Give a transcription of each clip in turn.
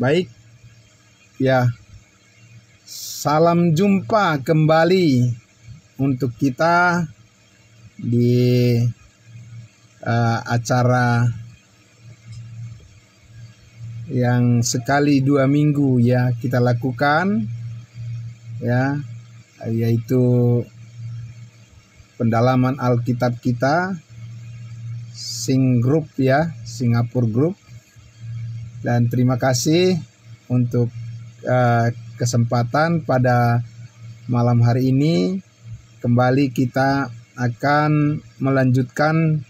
Baik, ya, salam jumpa kembali untuk kita di acara yang sekali 2 minggu ya kita lakukan, ya, yaitu pendalaman Alkitab kita, Group ya, Singapura Group. Dan terima kasih untuk kesempatan pada malam hari ini. Kembali kita akan melanjutkan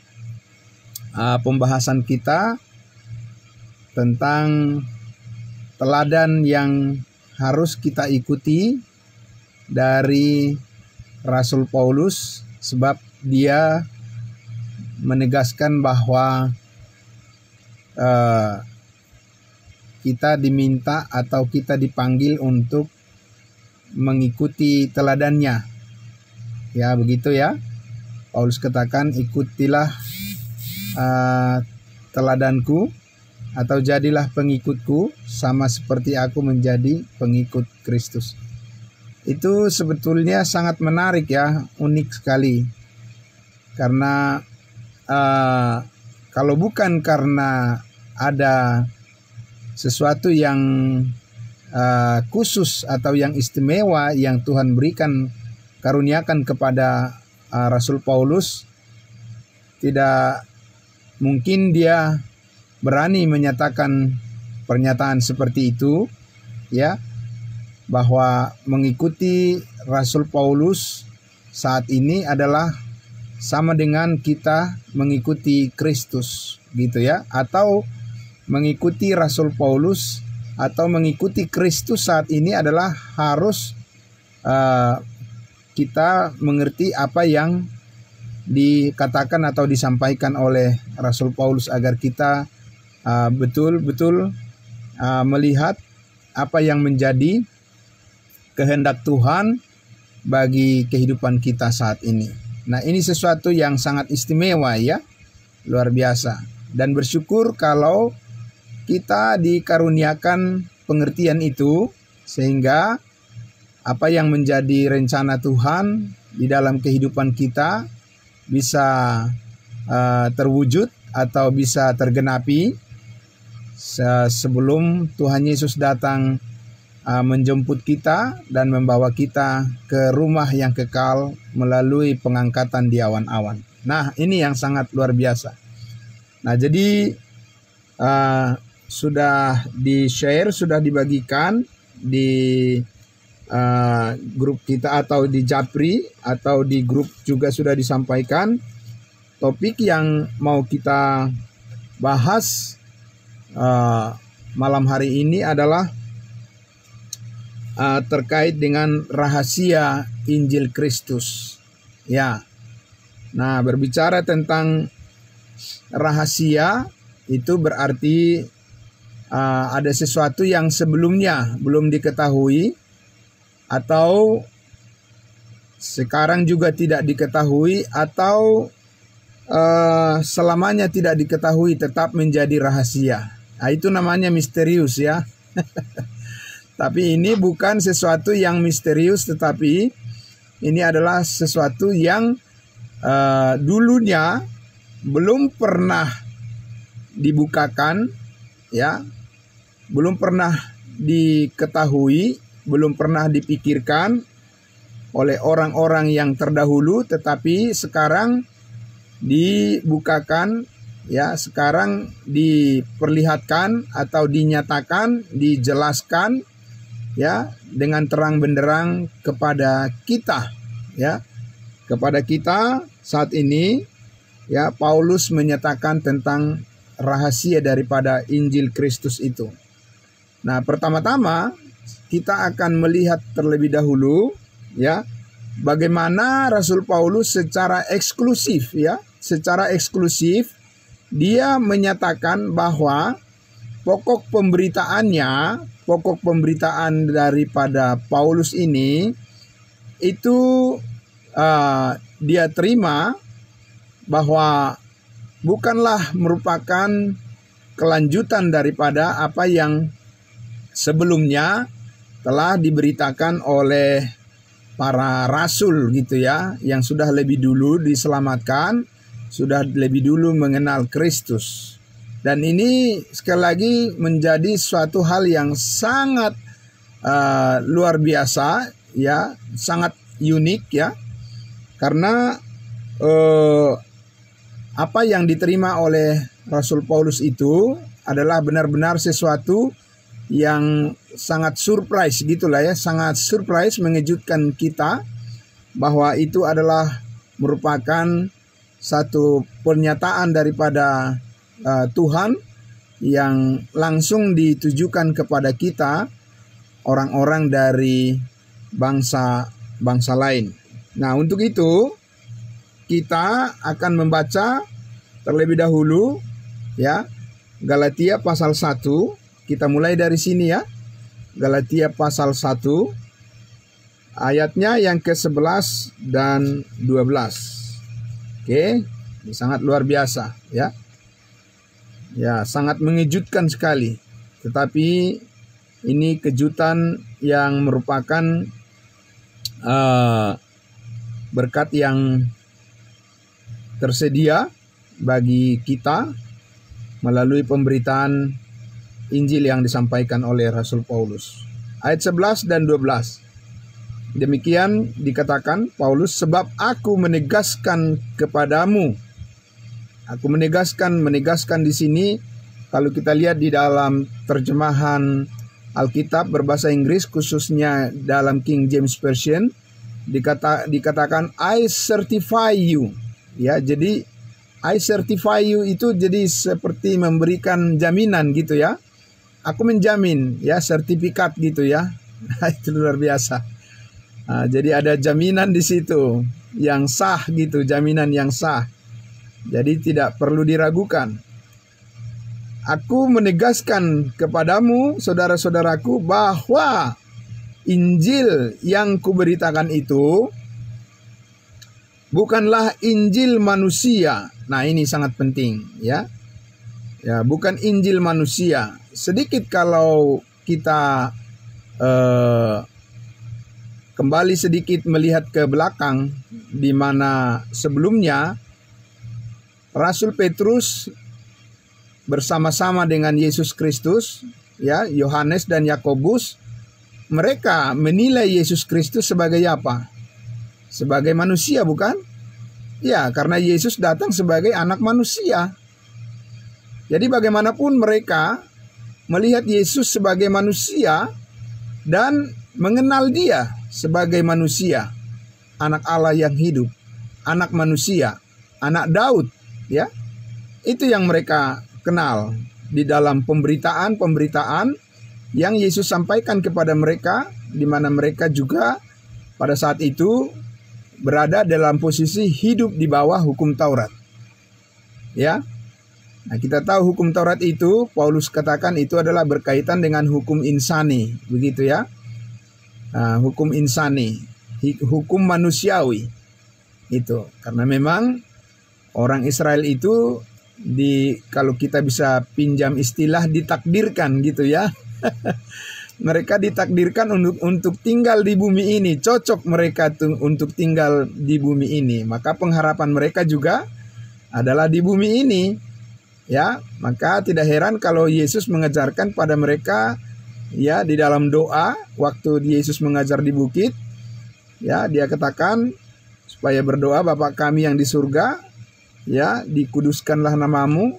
pembahasan kita tentang teladan yang harus kita ikuti dari Rasul Paulus, sebab dia menegaskan bahwa kita diminta atau kita dipanggil untuk mengikuti teladannya. Ya, begitu ya. Paulus katakan, ikutilah teladanku atau jadilah pengikutku sama seperti aku menjadi pengikut Kristus. Itu sebetulnya sangat menarik ya, unik sekali. Karena kalau bukan karena ada sesuatu yang khusus atau yang istimewa yang Tuhan berikan, karuniakan kepada Rasul Paulus, tidak mungkin dia berani menyatakan pernyataan seperti itu, ya, bahwa mengikuti Rasul Paulus saat ini adalah sama dengan kita mengikuti Kristus, gitu ya, atau mengikuti Rasul Paulus atau mengikuti Kristus saat ini adalah harus kita mengerti apa yang dikatakan atau disampaikan oleh Rasul Paulus agar kita betul-betul melihat apa yang menjadi kehendak Tuhan bagi kehidupan kita saat ini. Nah, ini sesuatu yang sangat istimewa ya, luar biasa. Dan bersyukur kalau kita dikaruniakan pengertian itu, sehingga apa yang menjadi rencana Tuhan di dalam kehidupan kita bisa terwujud atau bisa tergenapi sebelum Tuhan Yesus datang menjemput kita dan membawa kita ke rumah yang kekal melalui pengangkatan di awan-awan. Nah, ini yang sangat luar biasa. Nah, jadi sudah di-share, sudah dibagikan di grup kita atau di Japri atau di grup juga sudah disampaikan. Topik yang mau kita bahas malam hari ini adalah terkait dengan rahasia Injil Kristus. Ya. Nah, berbicara tentang rahasia itu berarti ada sesuatu yang sebelumnya belum diketahui atau sekarang juga tidak diketahui atau selamanya tidak diketahui, tetap menjadi rahasia. Nah, itu namanya misterius ya. Tapi ini bukan sesuatu yang misterius, tetapi ini adalah sesuatu yang dulunya belum pernah dibukakan, ya, belum pernah diketahui, belum pernah dipikirkan oleh orang-orang yang terdahulu, tetapi sekarang dibukakan, ya, sekarang diperlihatkan atau dinyatakan, dijelaskan, ya, dengan terang benderang kepada kita, ya, kepada kita saat ini, ya. Paulus menyatakan tentang rahasia daripada Injil Kristus itu. Nah, pertama-tama kita akan melihat terlebih dahulu, ya, bagaimana Rasul Paulus secara eksklusif, ya, secara eksklusif dia menyatakan bahwa pokok pemberitaan daripada Paulus ini itu dia terima bahwa bukanlah merupakan kelanjutan daripada apa yang sebelumnya telah diberitakan oleh para rasul gitu ya, yang sudah lebih dulu diselamatkan, sudah lebih dulu mengenal Kristus. Dan ini sekali lagi menjadi suatu hal yang sangat luar biasa ya, sangat unik ya, karena apa yang diterima oleh Rasul Paulus itu adalah benar-benar sesuatu yang sangat surprise gitulah ya, sangat surprise, mengejutkan kita, bahwa itu adalah merupakan satu pernyataan daripada Tuhan yang langsung ditujukan kepada kita, orang-orang dari bangsa lain. Nah, untuk itu kita akan membaca terlebih dahulu ya, Galatia pasal 1. Kita mulai dari sini ya. Galatia pasal 1 ayatnya yang ke-11 dan 12. Oke, ini sangat luar biasa ya. Ya, sangat mengejutkan sekali. Tetapi ini kejutan yang merupakan berkat yang tersedia bagi kita melalui pemberitaan Injil yang disampaikan oleh Rasul Paulus. Ayat 11 dan 12. Demikian dikatakan Paulus, sebab aku menegaskan kepadamu. Aku menegaskan di sini, kalau kita lihat di dalam terjemahan Alkitab berbahasa Inggris, khususnya dalam King James Version, dikatakan I certify you. Ya, jadi I certify you itu jadi seperti memberikan jaminan gitu ya. Aku menjamin ya, sertifikat gitu ya. Itu luar biasa. Nah, jadi ada jaminan di situ yang sah gitu, jaminan yang sah. Jadi tidak perlu diragukan. Aku menegaskan kepadamu, saudara-saudaraku, bahwa Injil yang kuberitakan itu bukanlah Injil manusia. Nah, ini sangat penting ya. Ya, bukan Injil manusia. Sedikit kalau kita kembali sedikit melihat ke belakang, di mana sebelumnya Rasul Petrus bersama-sama dengan Yesus Kristus, ya, Yohanes dan Yakobus, mereka menilai Yesus Kristus sebagai apa? Sebagai manusia, bukan? Ya, karena Yesus datang sebagai anak manusia. Jadi bagaimanapun mereka melihat Yesus sebagai manusia dan mengenal dia sebagai manusia, anak Allah yang hidup, anak manusia, anak Daud, ya. Itu yang mereka kenal di dalam pemberitaan yang Yesus sampaikan kepada mereka, di mana mereka juga pada saat itu berada dalam posisi hidup di bawah hukum Taurat. Ya. Nah, kita tahu hukum Taurat itu, Paulus katakan itu adalah berkaitan dengan hukum insani, begitu ya. Nah, hukum insani, hukum manusiawi. Itu karena memang orang Israel itu kalau kita bisa pinjam istilah, ditakdirkan gitu ya. Mereka ditakdirkan untuk tinggal di bumi ini, cocok mereka untuk tinggal di bumi ini. Maka pengharapan mereka juga adalah di bumi ini. Ya, maka tidak heran kalau Yesus mengajarkan pada mereka ya di dalam doa waktu Yesus mengajar di bukit, ya, dia katakan supaya berdoa, Bapa kami yang di surga, ya, dikuduskanlah namamu,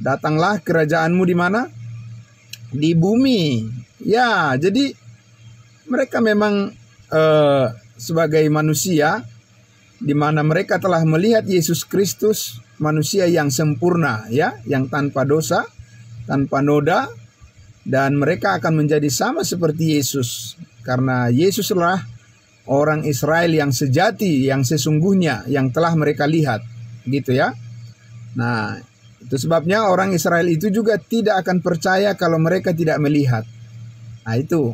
datanglah kerajaanmu di mana? Di bumi. Ya, jadi mereka memang sebagai manusia, di mana mereka telah melihat Yesus Kristus, manusia yang sempurna, ya, yang tanpa dosa, tanpa noda, dan mereka akan menjadi sama seperti Yesus, karena Yesuslah orang Israel yang sejati, yang sesungguhnya, yang telah mereka lihat, gitu ya. Nah, itu sebabnya orang Israel itu juga tidak akan percaya kalau mereka tidak melihat. Nah, itu.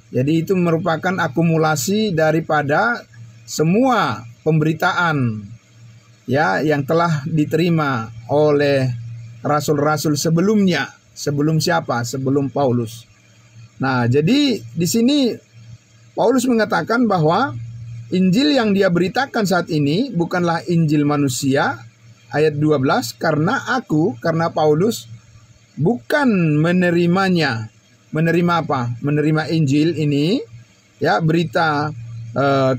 Jadi itu merupakan akumulasi daripada semua pemberitaan ya yang telah diterima oleh rasul-rasul sebelumnya. Sebelum siapa? Sebelum Paulus. Nah, jadi di sini Paulus mengatakan bahwa Injil yang dia beritakan saat ini bukanlah Injil manusia. Ayat 12, karena Paulus bukan menerimanya. Menerima apa? Menerima Injil ini, ya, berita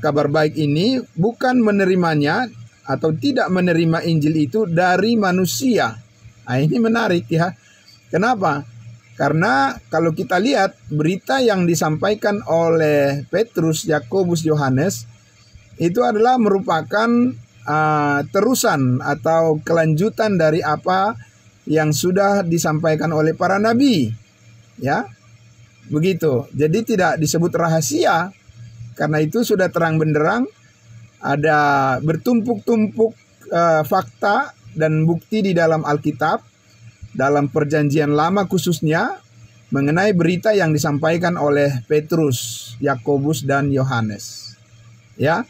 kabar baik ini, bukan menerimanya atau tidak menerima Injil itu dari manusia. Nah, ini menarik ya. Kenapa? Karena kalau kita lihat berita yang disampaikan oleh Petrus, Yakobus, Yohanes itu adalah merupakan terusan atau kelanjutan dari apa yang sudah disampaikan oleh para nabi, ya, begitu. Jadi tidak disebut rahasia, karena itu sudah terang benderang, ada bertumpuk-tumpuk fakta dan bukti di dalam Alkitab, dalam Perjanjian Lama khususnya, mengenai berita yang disampaikan oleh Petrus, Yakobus, dan Yohanes, ya.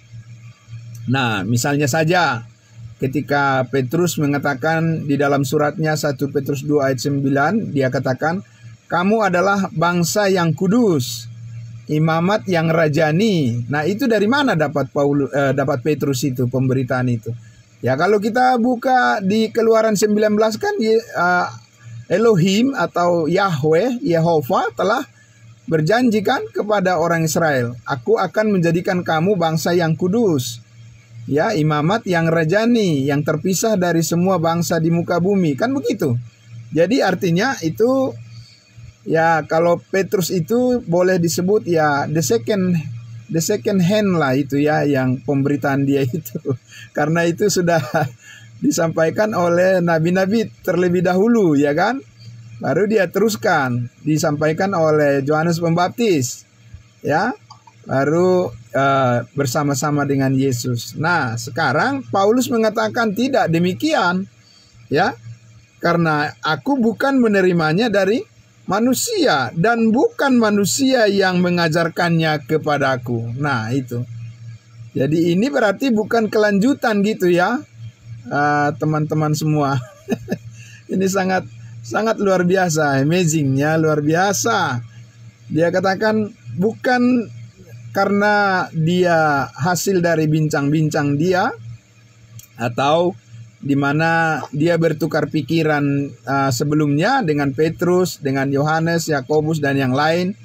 Nah, misalnya saja ketika Petrus mengatakan di dalam suratnya 1 Petrus 2 ayat 9, dia katakan, kamu adalah bangsa yang kudus, imamat yang rajani. Nah, itu dari mana dapat Petrus itu pemberitaan itu? Ya, kalau kita buka di Keluaran 19 kan Elohim atau Yahweh, Yehova telah berjanjikan kepada orang Israel, aku akan menjadikan kamu bangsa yang kudus, ya, imamat yang rajani, yang terpisah dari semua bangsa di muka bumi, kan begitu. Jadi artinya itu, ya, kalau Petrus itu boleh disebut ya the second hand lah itu ya, yang pemberitaan dia itu, karena itu sudah disampaikan oleh nabi-nabi terlebih dahulu, ya kan, baru dia teruskan, disampaikan oleh Yohanes Pembaptis, ya, baru bersama-sama dengan Yesus. Nah, sekarang Paulus mengatakan tidak demikian, ya, karena aku bukan menerimanya dari manusia dan bukan manusia yang mengajarkannya kepadaku. Nah, itu. Jadi ini berarti bukan kelanjutan gitu ya, teman-teman semua. Ini sangat luar biasa, amazingnya luar biasa. Dia katakan bukan karena dia hasil dari bincang-bincang dia, atau di mana dia bertukar pikiran sebelumnya dengan Petrus, dengan Yohanes, Yakobus, dan yang lain,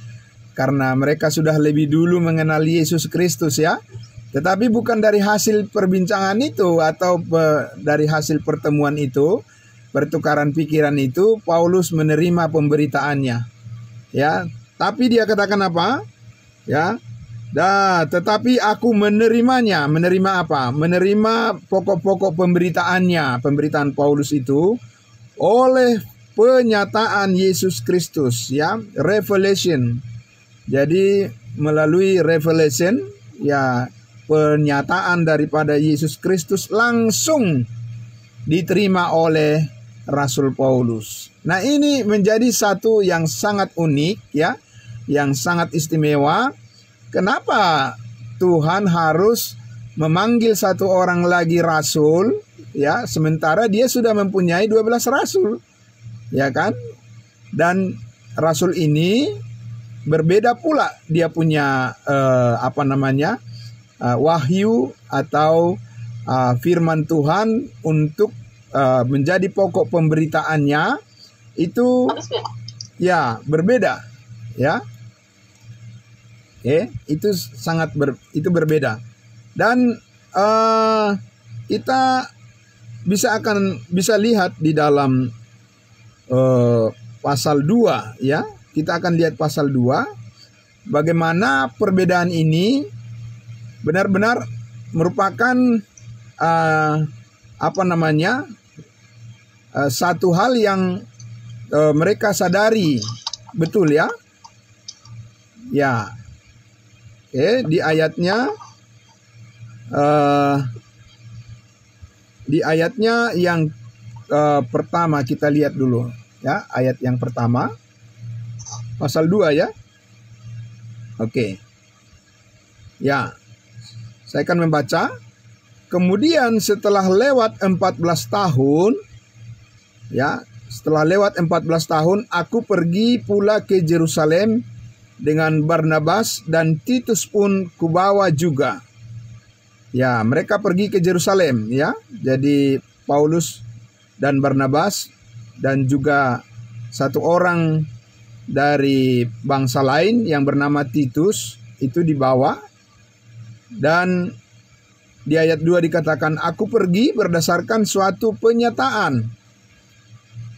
karena mereka sudah lebih dulu mengenal Yesus Kristus, ya. Tetapi bukan dari hasil perbincangan itu atau dari hasil pertemuan itu, pertukaran pikiran itu, Paulus menerima pemberitaannya, ya. Tapi dia katakan apa? Ya. Tetapi aku menerimanya. Menerima apa? Menerima pokok-pokok pemberitaannya, pemberitaan Paulus itu, oleh penyataan Yesus Kristus, ya, revelation. Jadi melalui revelation, ya, penyataan daripada Yesus Kristus langsung diterima oleh Rasul Paulus. Nah, ini menjadi satu yang sangat unik, ya, yang sangat istimewa. Kenapa Tuhan harus memanggil satu orang lagi rasul, ya, sementara dia sudah mempunyai 12 rasul, ya kan? Dan rasul ini berbeda pula, dia punya wahyu atau firman Tuhan untuk menjadi pokok pemberitaannya itu, ya, berbeda, ya. Itu itu berbeda. Dan kita bisa lihat di dalam pasal 2, ya. Kita akan lihat pasal 2 bagaimana perbedaan ini benar-benar merupakan satu hal yang mereka sadari betul, ya. Ya. Di ayatnya yang pertama kita lihat dulu, ya, ayat yang pertama pasal 2, ya. Oke. Ya. Saya akan membaca. Kemudian setelah lewat 14 tahun, ya, setelah lewat 14 tahun aku pergi pula ke Yerusalem dengan Barnabas dan Titus pun kubawa juga. Ya, mereka pergi ke Yerusalem ya. Jadi Paulus dan Barnabas dan juga satu orang dari bangsa lain yang bernama Titus itu dibawa. Dan di ayat 2 dikatakan, aku pergi berdasarkan suatu penyataan.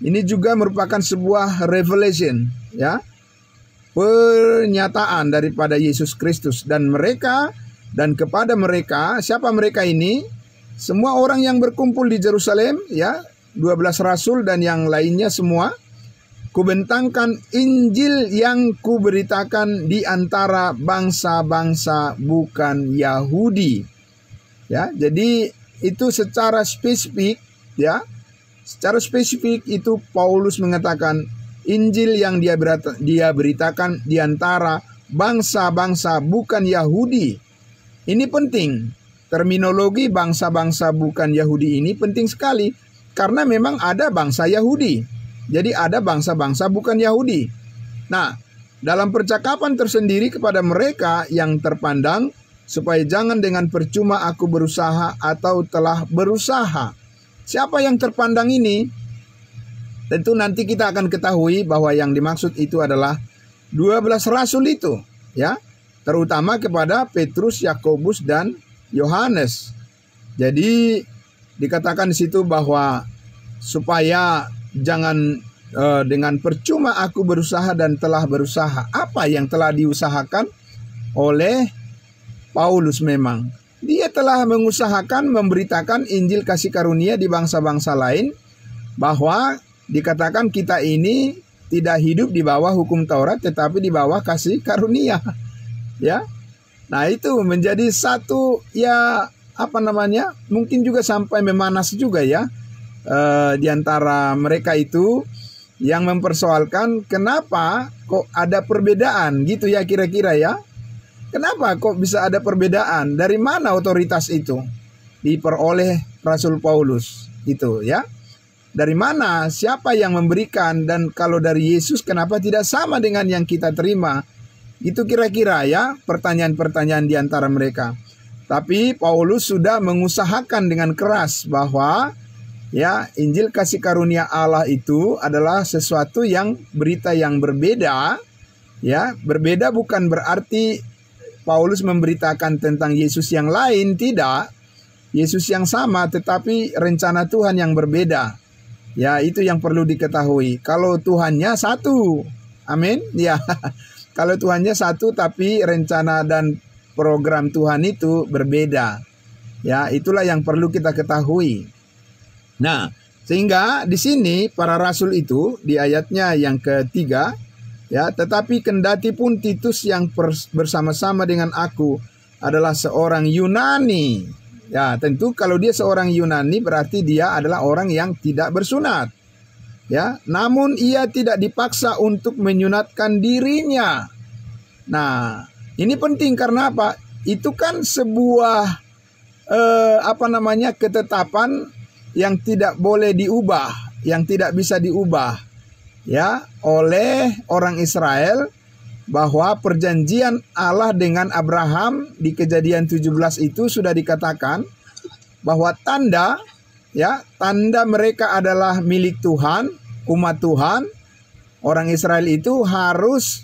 Ini juga merupakan sebuah revelation ya. Penyataan daripada Yesus Kristus dan kepada mereka, siapa mereka ini? Semua orang yang berkumpul di Yerusalem ya, 12 rasul dan yang lainnya semua, kubentangkan Injil yang kuberitakan di antara bangsa-bangsa bukan Yahudi. Ya, jadi itu secara spesifik ya. Secara spesifik itu Paulus mengatakan Injil yang dia beritakan di antara bangsa-bangsa bukan Yahudi. Ini penting. Terminologi bangsa-bangsa bukan Yahudi ini penting sekali. Karena memang ada bangsa Yahudi. Jadi ada bangsa-bangsa bukan Yahudi. Nah, dalam percakapan tersendiri kepada mereka yang terpandang, supaya jangan dengan percuma aku berusaha atau telah berusaha. Siapa yang terpandang ini? Tentu nanti kita akan ketahui bahwa yang dimaksud itu adalah 12 rasul itu. Ya, terutama kepada Petrus, Yakobus, dan Yohanes. Jadi dikatakan di situ bahwa supaya jangan dengan percuma aku berusaha dan telah berusaha. Apa yang telah diusahakan oleh Paulus memang? Dia telah mengusahakan memberitakan Injil kasih karunia di bangsa-bangsa lain, bahwa dikatakan kita ini tidak hidup di bawah hukum Taurat tetapi di bawah kasih karunia. Ya, nah itu menjadi satu ya mungkin juga sampai memanas juga ya di antara mereka itu yang mempersoalkan kenapa kok ada perbedaan gitu ya kira-kira ya. Kenapa kok bisa ada perbedaan? Dari mana otoritas itu diperoleh Rasul Paulus itu ya? Dari mana? Siapa yang memberikan? Dan kalau dari Yesus kenapa tidak sama dengan yang kita terima? Itu kira-kira ya pertanyaan-pertanyaan di antara mereka. Tapi Paulus sudah mengusahakan dengan keras bahwa ya Injil kasih karunia Allah itu adalah sesuatu yang berita yang berbeda. Ya, berbeda bukan berarti Paulus memberitakan tentang Yesus yang lain, tidak. Yesus yang sama tetapi rencana Tuhan yang berbeda. Ya, itu yang perlu diketahui. Kalau Tuhannya satu. Amin. Ya. Kalau Tuhannya satu tapi rencana dan program Tuhan itu berbeda. Ya, itulah yang perlu kita ketahui. Nah, sehingga di sini para rasul itu di ayatnya yang ketiga, ya, tetapi kendati pun Titus yang bersama-sama dengan aku adalah seorang Yunani. Ya, tentu kalau dia seorang Yunani berarti dia adalah orang yang tidak bersunat. Ya, namun ia tidak dipaksa untuk menyunatkan dirinya. Nah, ini penting karena apa? Itu kan sebuah ketetapan yang tidak boleh diubah, yang tidak bisa diubah ya oleh orang Israel, bahwa perjanjian Allah dengan Abraham di Kejadian 17 itu sudah dikatakan bahwa tanda mereka adalah milik Tuhan, umat Tuhan. Orang Israel itu harus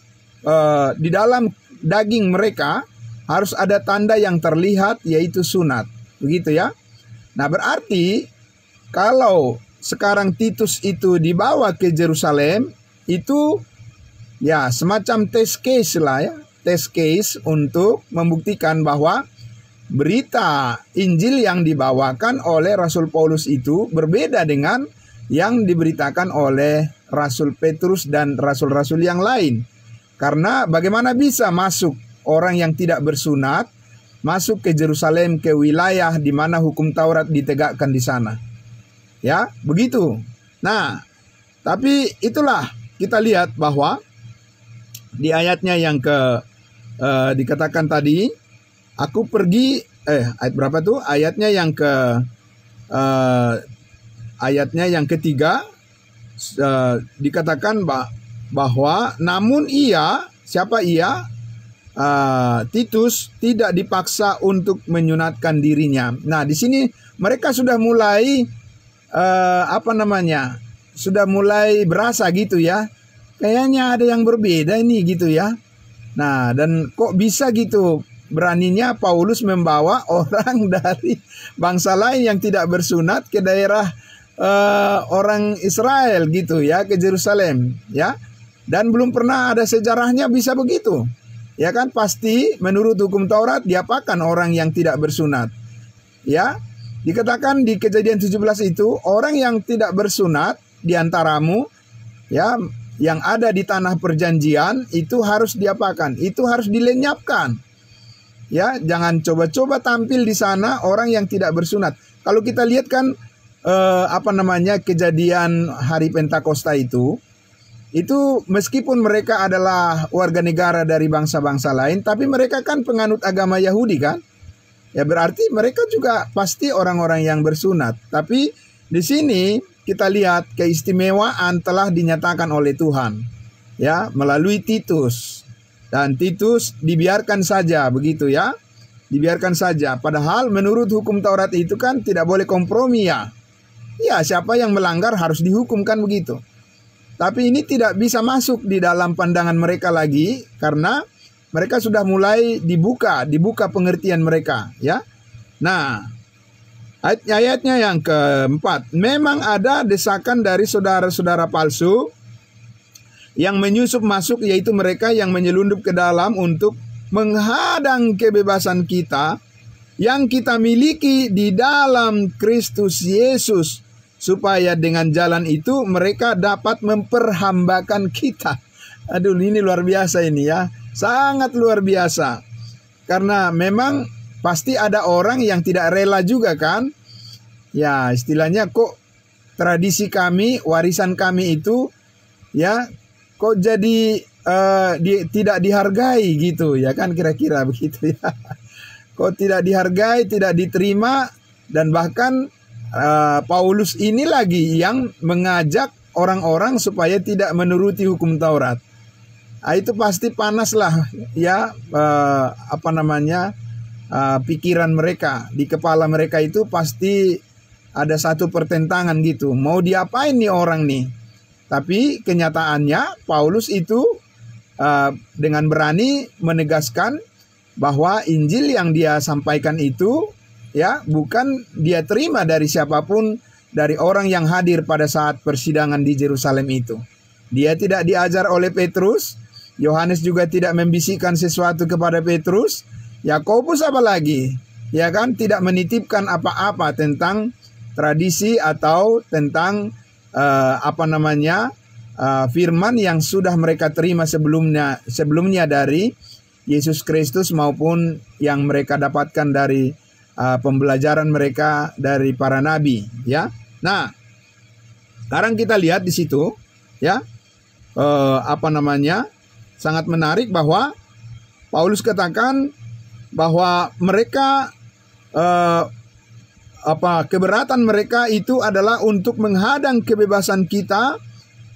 di dalam daging mereka harus ada tanda yang terlihat, yaitu sunat. Begitu ya. Nah, berarti kalau sekarang Titus itu dibawa ke Yerusalem, itu ya semacam test case lah ya. Test case untuk membuktikan bahwa berita Injil yang dibawakan oleh Rasul Paulus itu berbeda dengan yang diberitakan oleh Rasul Petrus dan rasul-rasul yang lain. Karena bagaimana bisa masuk orang yang tidak bersunat masuk ke Yerusalem, ke wilayah di mana hukum Taurat ditegakkan di sana. Ya, begitu. Nah, tapi itulah kita lihat bahwa di ayatnya yang dikatakan tadi, aku pergi ayat berapa tuh? Ayatnya yang ketiga dikatakan bahwa namun ia, Siapa ia? Titus tidak dipaksa untuk menyunatkan dirinya. Nah, di sini mereka sudah mulai sudah mulai berasa gitu ya. Kayaknya ada yang berbeda ini gitu ya. Nah, dan kok bisa gitu beraninya Paulus membawa orang dari bangsa lain yang tidak bersunat ke daerah orang Israel gitu ya, ke Yerusalem ya. Dan belum pernah ada sejarahnya bisa begitu. Ya kan, pasti menurut hukum Taurat diapakan orang yang tidak bersunat. Ya, dikatakan di Kejadian 17 itu, orang yang tidak bersunat di antaramu ya, yang ada di tanah perjanjian itu harus diapakan? Itu harus dilenyapkan. Ya, jangan coba-coba tampil di sana orang yang tidak bersunat. Kalau kita lihat kan kejadian hari Pentakosta itu meskipun mereka adalah warga negara dari bangsa-bangsa lain, tapi mereka kan penganut agama Yahudi kan? Ya berarti mereka juga pasti orang-orang yang bersunat. Tapi di sini kita lihat keistimewaan telah dinyatakan oleh Tuhan ya melalui Titus. Dan Titus dibiarkan saja begitu ya. Dibiarkan saja. Padahal menurut hukum Taurat itu kan tidak boleh kompromi ya. Ya, siapa yang melanggar harus dihukum kan begitu. Tapi ini tidak bisa masuk di dalam pandangan mereka lagi karena mereka sudah mulai dibuka pengertian mereka ya. Nah, ayatnya yang keempat, memang ada desakan dari saudara-saudara palsu yang menyusup masuk, yaitu mereka yang menyelundup ke dalam untuk menghadang kebebasan kita yang kita miliki di dalam Kristus Yesus, supaya dengan jalan itu mereka dapat memperhambakan kita. Aduh, ini luar biasa ini ya. Sangat luar biasa. Karena memang pasti ada orang yang tidak rela juga kan. Ya, istilahnya kok tradisi kami, warisan kami itu ya kok jadi tidak dihargai gitu ya kan, kira-kira begitu ya. Kok tidak dihargai, tidak diterima, dan bahkan Paulus ini lagi yang mengajak orang-orang supaya tidak menuruti hukum Taurat. Itu pasti panas lah ya pikiran mereka. Di kepala mereka itu pasti ada satu pertentangan gitu. Mau diapain nih orang nih? Tapi kenyataannya Paulus itu dengan berani menegaskan bahwa Injil yang dia sampaikan itu ya bukan dia terima dari siapapun, dari orang yang hadir pada saat persidangan di Yerusalem itu. Dia tidak diajar oleh Petrus, Yohanes juga tidak membisikkan sesuatu kepada Petrus, Yakobus apalagi, ya kan, tidak menitipkan apa-apa tentang tradisi atau tentang firman yang sudah mereka terima sebelumnya dari Yesus Kristus maupun yang mereka dapatkan dari pembelajaran mereka dari para nabi ya. Nah, sekarang kita lihat di situ ya sangat menarik bahwa Paulus katakan bahwa mereka keberatan mereka itu adalah untuk menghadang kebebasan kita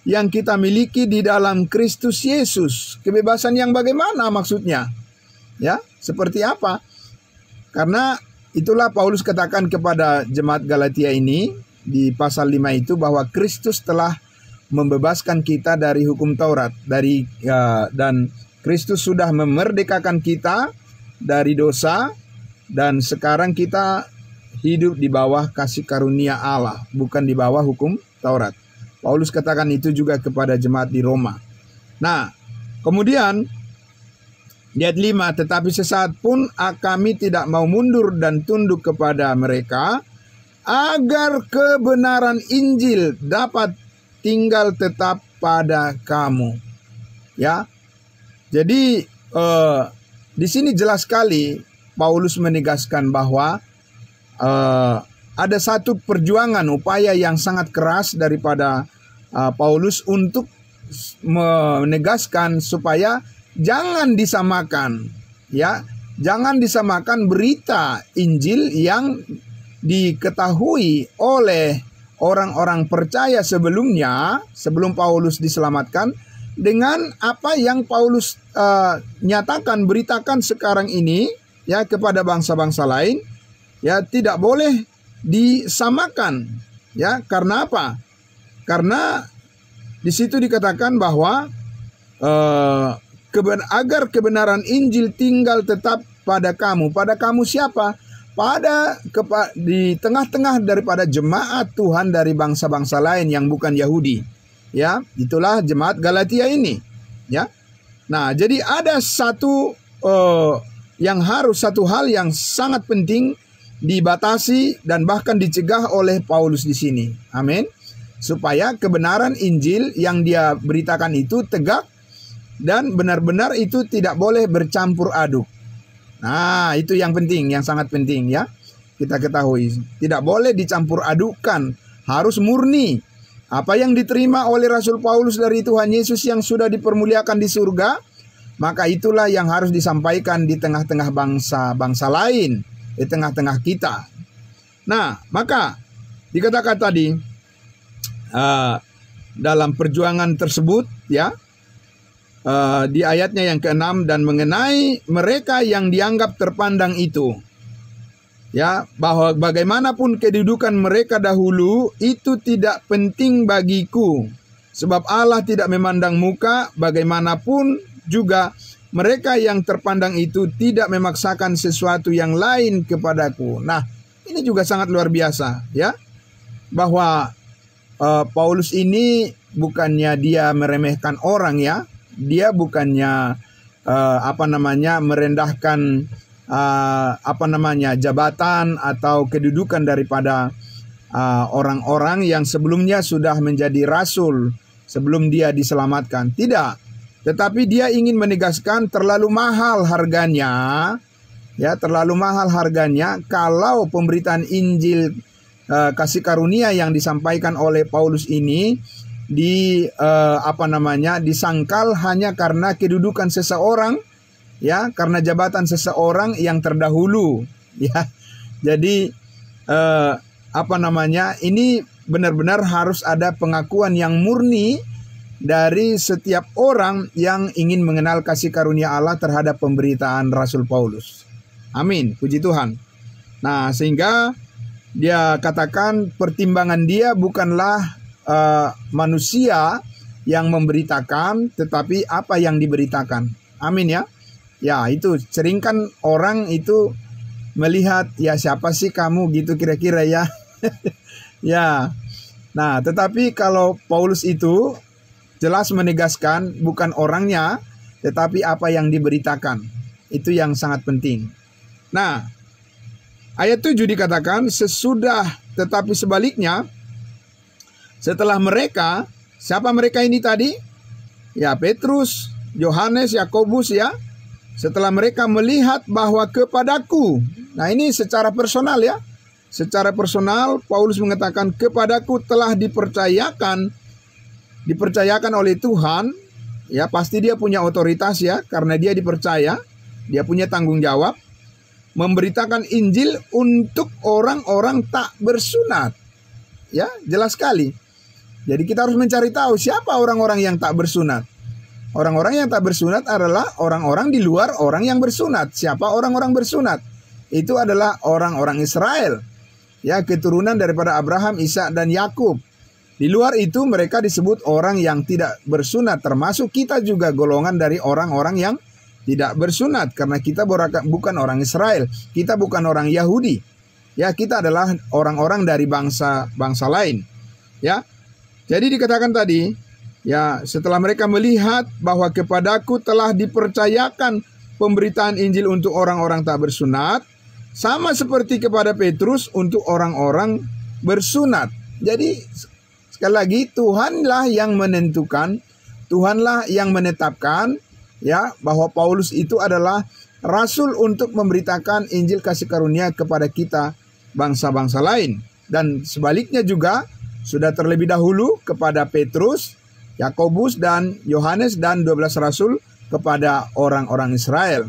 yang kita miliki di dalam Kristus Yesus. Kebebasan yang bagaimana maksudnya? Ya, seperti apa? Karena itulah Paulus katakan kepada jemaat Galatia ini di pasal 5 itu bahwa Kristus telah membebaskan kita dari hukum Taurat, dan Kristus sudah memerdekakan kita dari dosa, dan sekarang kita hidup di bawah kasih karunia Allah, bukan di bawah hukum Taurat. Paulus katakan itu juga kepada jemaat di Roma. Nah, kemudian di ayat 5, tetapi sesaat pun kami tidak mau mundur dan tunduk kepada mereka, agar kebenaran Injil dapat tinggal tetap pada kamu. Ya, jadi di sini jelas sekali Paulus menegaskan bahwa ada satu perjuangan, upaya yang sangat keras daripada Paulus untuk menegaskan supaya jangan disamakan, ya, jangan disamakan berita Injil yang diketahui oleh orang-orang percaya sebelumnya, sebelum Paulus diselamatkan, dengan apa yang Paulus nyatakan, beritakan sekarang ini ya kepada bangsa-bangsa lain, ya tidak boleh disamakan. Ya, karena apa? Karena di situ dikatakan bahwa agar kebenaran Injil tinggal tetap pada kamu. Pada kamu siapa? Di tengah-tengah daripada jemaat Tuhan dari bangsa-bangsa lain yang bukan Yahudi. Ya, itulah jemaat Galatia ini. Ya. Nah, jadi ada satu hal yang sangat penting dibatasi dan bahkan dicegah oleh Paulus di sini. Amin. Supaya kebenaran Injil yang dia beritakan itu tegak dan benar-benar itu tidak boleh bercampur aduk. Nah, itu yang penting, yang sangat penting ya. Kita ketahui, tidak boleh dicampur adukkan, harus murni. Apa yang diterima oleh Rasul Paulus dari Tuhan Yesus yang sudah dipermuliakan di surga, maka itulah yang harus disampaikan di tengah-tengah bangsa-bangsa lain, di tengah-tengah kita. Nah, maka dikatakan tadi dalam perjuangan tersebut ya, di ayatnya yang ke-6, dan mengenai mereka yang dianggap terpandang itu, ya, bahwa bagaimanapun kedudukan mereka dahulu itu tidak penting bagiku, sebab Allah tidak memandang muka. Bagaimanapun juga mereka yang terpandang itu tidak memaksakan sesuatu yang lain kepadaku. Nah, ini juga sangat luar biasa ya, bahwa Paulus ini bukannya dia meremehkan orang ya. Dia bukannya merendahkan jabatan atau kedudukan daripada orang-orang yang sebelumnya sudah menjadi rasul sebelum dia diselamatkan. Tidak. Tetapi dia ingin menegaskan terlalu mahal harganya. Ya, terlalu mahal harganya kalau pemberitaan Injil kasih karunia yang disampaikan oleh Paulus ini disangkal hanya karena kedudukan seseorang, ya, karena jabatan seseorang yang terdahulu, ya. Jadi ini benar-benar harus ada pengakuan yang murni dari setiap orang yang ingin mengenal kasih karunia Allah terhadap pemberitaan Rasul Paulus. Amin, puji Tuhan. Nah, sehingga dia katakan pertimbangan dia bukanlah manusia yang memberitakan, tetapi apa yang diberitakan. Amin ya. Ya, itu sering kan orang itu melihat, ya siapa sih kamu gitu kira-kira ya. Ya. Nah, tetapi kalau Paulus itu jelas menegaskan bukan orangnya, tetapi apa yang diberitakan. Itu yang sangat penting. Nah, ayat 7 dikatakan tetapi sebaliknya, setelah mereka, siapa mereka ini tadi? Ya, Petrus, Yohanes, Yakobus ya. Setelah mereka melihat bahwa kepadaku. Nah, ini secara personal ya. Secara personal Paulus mengatakan kepadaku telah dipercayakan oleh Tuhan. Ya, pasti dia punya otoritas ya, karena dia dipercaya, dia punya tanggung jawab memberitakan Injil untuk orang-orang tak bersunat. Ya, jelas sekali. Jadi kita harus mencari tahu siapa orang-orang yang tak bersunat. Orang-orang yang tak bersunat adalah orang-orang di luar orang yang bersunat. Siapa orang-orang bersunat? Itu adalah orang-orang Israel. Ya, keturunan daripada Abraham, Ishak dan Yakub. Di luar itu mereka disebut orang yang tidak bersunat. Termasuk kita juga golongan dari orang-orang yang tidak bersunat. Karena kita bukan orang Israel. Kita bukan orang Yahudi. Ya, kita adalah orang-orang dari bangsa lain. Ya. Jadi dikatakan tadi, ya, setelah mereka melihat bahwa kepadaku telah dipercayakan pemberitaan Injil untuk orang-orang tak bersunat, sama seperti kepada Petrus untuk orang-orang bersunat. Jadi sekali lagi Tuhanlah yang menentukan, Tuhanlah yang menetapkan ya bahwa Paulus itu adalah rasul untuk memberitakan Injil kasih karunia kepada kita bangsa-bangsa lain. Dan sebaliknya juga sudah terlebih dahulu kepada Petrus, Yakobus dan Yohanes dan 12 rasul kepada orang-orang Israel.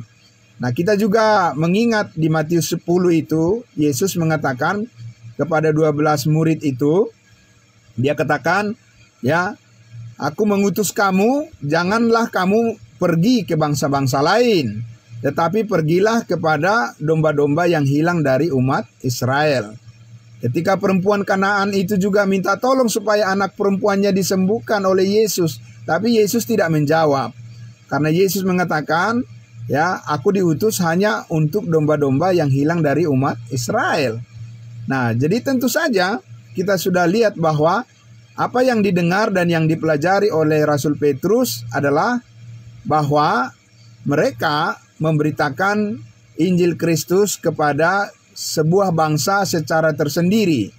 Nah, kita juga mengingat di Matius 10 itu Yesus mengatakan kepada 12 murid itu, dia katakan ya Aku mengutus kamu, janganlah kamu pergi ke bangsa-bangsa lain, tetapi pergilah kepada domba-domba yang hilang dari umat Israel. Ketika perempuan Kanaan itu juga minta tolong supaya anak perempuannya disembuhkan oleh Yesus, tapi Yesus tidak menjawab. Karena Yesus mengatakan, ya, aku diutus hanya untuk domba-domba yang hilang dari umat Israel. Nah, jadi tentu saja kita sudah lihat bahwa apa yang didengar dan yang dipelajari oleh Rasul Petrus adalah bahwa mereka memberitakan Injil Kristus kepada sebuah bangsa secara tersendiri.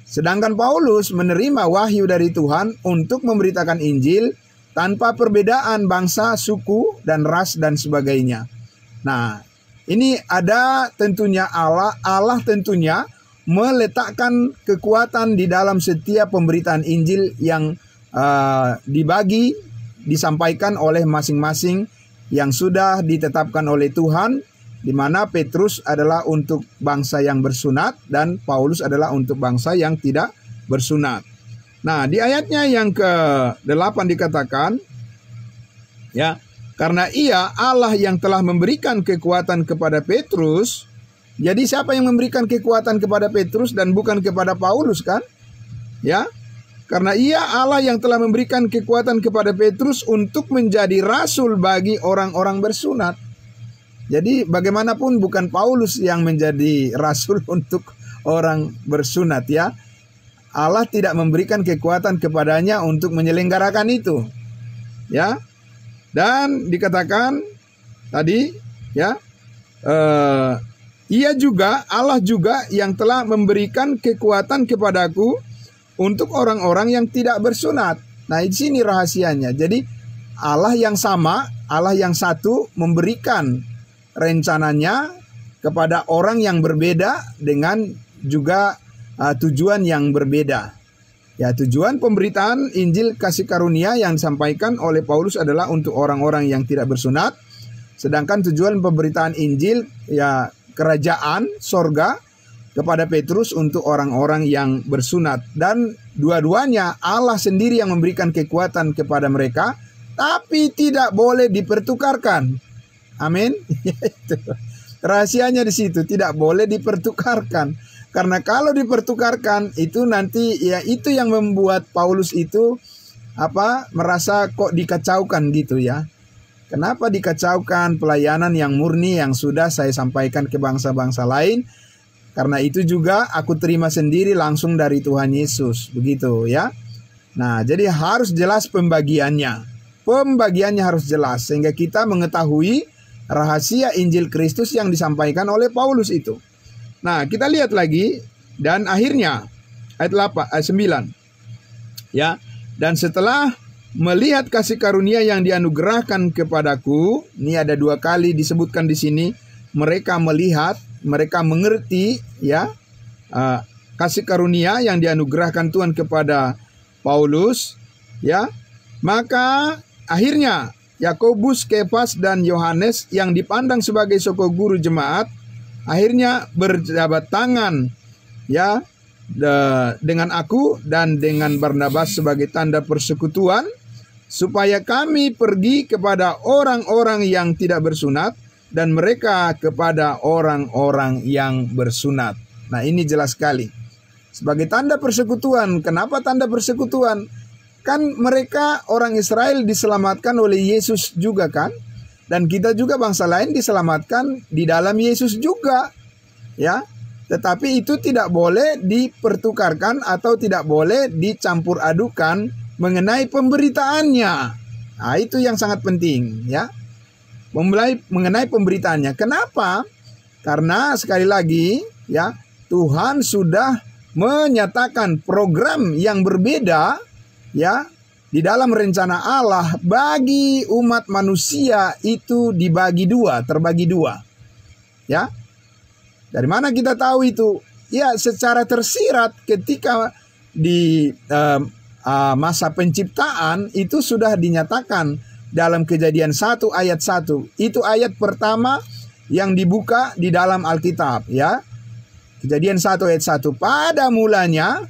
Sedangkan Paulus menerima wahyu dari Tuhan untuk memberitakan Injil tanpa perbedaan bangsa, suku, dan ras, dan sebagainya. Nah, ini ada tentunya Allah tentunya meletakkan kekuatan di dalam setiap pemberitaan Injil yang disampaikan oleh masing-masing yang sudah ditetapkan oleh Tuhan, di mana Petrus adalah untuk bangsa yang bersunat dan Paulus adalah untuk bangsa yang tidak bersunat. Nah, di ayatnya yang ke-8 dikatakan, ya, karena ia Allah yang telah memberikan kekuatan kepada Petrus. Jadi siapa yang memberikan kekuatan kepada Petrus dan bukan kepada Paulus, kan? Ya. Karena ia Allah yang telah memberikan kekuatan kepada Petrus untuk menjadi rasul bagi orang-orang bersunat. Jadi bagaimanapun bukan Paulus yang menjadi rasul untuk orang bersunat, ya. Allah tidak memberikan kekuatan kepadanya untuk menyelenggarakan itu. Ya. Dan dikatakan tadi, ya, ia juga, Allah juga yang telah memberikan kekuatan kepadaku untuk orang-orang yang tidak bersunat. Nah, di sini rahasianya. Jadi Allah yang sama, Allah yang satu memberikan rencananya kepada orang yang berbeda dengan juga tujuan yang berbeda. Ya, tujuan pemberitaan Injil kasih karunia yang disampaikan oleh Paulus adalah untuk orang-orang yang tidak bersunat. Sedangkan tujuan pemberitaan Injil, ya, kerajaan sorga kepada Petrus untuk orang-orang yang bersunat. Dan dua-duanya Allah sendiri yang memberikan kekuatan kepada mereka, tapi tidak boleh dipertukarkan. Amin. Rahasianya di situ, tidak boleh dipertukarkan. Karena kalau dipertukarkan itu nanti, ya, itu yang membuat Paulus itu merasa kok dikacaukan gitu, ya. Kenapa dikacaukan pelayanan yang murni yang sudah saya sampaikan ke bangsa-bangsa lain? Karena itu juga aku terima sendiri langsung dari Tuhan Yesus, begitu, ya. Nah, jadi harus jelas pembagiannya. Pembagiannya harus jelas sehingga kita mengetahui rahasia Injil Kristus yang disampaikan oleh Paulus itu. Nah, kita lihat lagi dan akhirnya ayat 9. Ya, dan setelah melihat kasih karunia yang dianugerahkan kepadaku, ini ada 2 kali disebutkan di sini. Mereka melihat, mereka mengerti, ya, kasih karunia yang dianugerahkan Tuhan kepada Paulus, ya. Maka akhirnya Yakobus, Kefas, dan Yohanes yang dipandang sebagai soko guru jemaat, akhirnya berjabat tangan, ya, dengan aku dan dengan Barnabas sebagai tanda persekutuan, supaya kami pergi kepada orang-orang yang tidak bersunat dan mereka kepada orang-orang yang bersunat. Nah, ini jelas sekali. Sebagai tanda persekutuan. Kenapa tanda persekutuan? Kan mereka orang Israel diselamatkan oleh Yesus juga, kan? Dan kita juga bangsa lain diselamatkan di dalam Yesus juga, ya. Tetapi itu tidak boleh dipertukarkan atau tidak boleh dicampur adukan mengenai pemberitaannya. Nah, itu yang sangat penting, ya. Mengenai pemberitaannya. Kenapa? Karena sekali lagi, ya, Tuhan sudah menyatakan program yang berbeda, ya, di dalam rencana Allah bagi umat manusia itu terbagi dua. Ya. Dari mana kita tahu itu? Ya, secara tersirat ketika di masa penciptaan itu sudah dinyatakan dalam Kejadian 1 ayat 1. Itu ayat pertama yang dibuka di dalam Alkitab, ya. Kejadian 1 ayat 1. Pada mulanya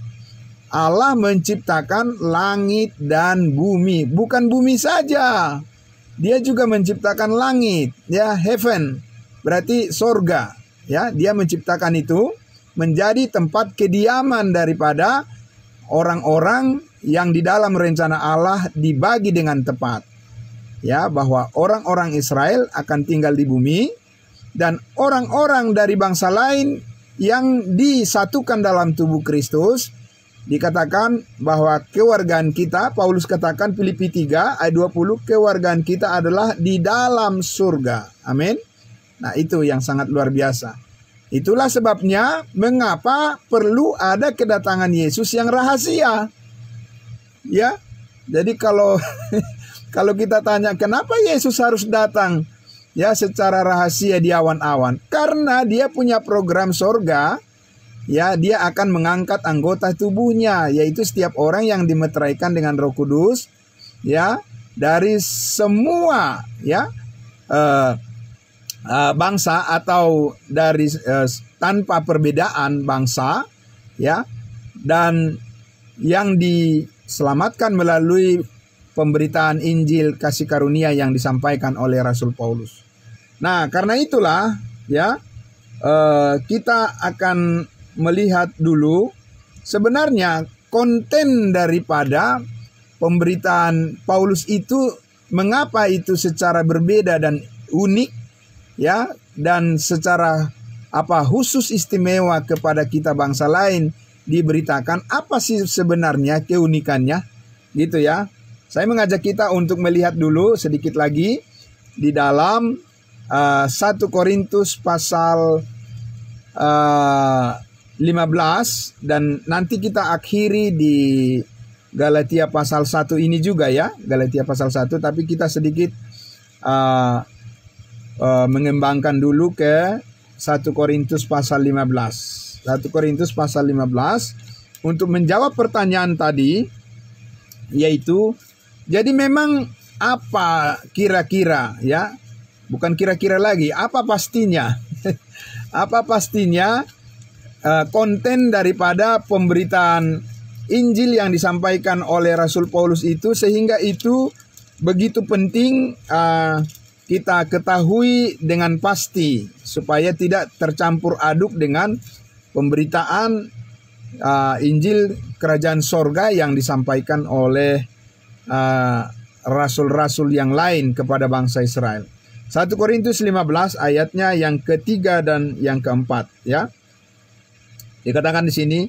Allah menciptakan langit dan bumi. Bukan bumi saja, Dia juga menciptakan langit, ya, heaven, berarti sorga, ya. Dia menciptakan itu menjadi tempat kediaman daripada orang-orang yang di dalam rencana Allah dibagi dengan tepat, ya, bahwa orang-orang Israel akan tinggal di bumi dan orang-orang dari bangsa lain yang disatukan dalam tubuh Kristus. Dikatakan bahwa kewargaan kita, Paulus katakan Filipi 3 ayat 20, kewargaan kita adalah di dalam surga. Amin. Nah, itu yang sangat luar biasa. Itulah sebabnya mengapa perlu ada kedatangan Yesus yang rahasia. Ya. Jadi kalau kita tanya kenapa Yesus harus datang ya secara rahasia di awan-awan? Karena Dia punya program surga. Ya, Dia akan mengangkat anggota tubuhnya, yaitu setiap orang yang dimeteraikan dengan Roh Kudus, ya, dari semua, ya, bangsa atau dari tanpa perbedaan bangsa, ya, dan yang diselamatkan melalui pemberitaan Injil kasih karunia yang disampaikan oleh Rasul Paulus. Nah, karena itulah, ya, kita akan melihat dulu sebenarnya konten daripada pemberitaan Paulus itu, mengapa itu secara berbeda dan unik, ya, dan secara khusus istimewa kepada kita bangsa lain diberitakan. Apa sih sebenarnya keunikannya, gitu ya. Saya mengajak kita untuk melihat dulu sedikit lagi di dalam 1 Korintus pasal 15, dan nanti kita akhiri di Galatia pasal 1 ini juga, ya, Galatia pasal 1, tapi kita sedikit mengembangkan dulu ke 1 Korintus pasal 15. 1 Korintus pasal 15 untuk menjawab pertanyaan tadi, yaitu jadi memang apa kira-kira, ya, bukan kira-kira lagi, apa pastinya apa pastinya konten daripada pemberitaan Injil yang disampaikan oleh Rasul Paulus itu, sehingga itu begitu penting kita ketahui dengan pasti supaya tidak tercampur aduk dengan pemberitaan Injil Kerajaan Sorga yang disampaikan oleh rasul-rasul yang lain kepada bangsa Israel. 1 Korintus 15 ayatnya yang ketiga dan yang keempat, ya. Dikatakan di sini,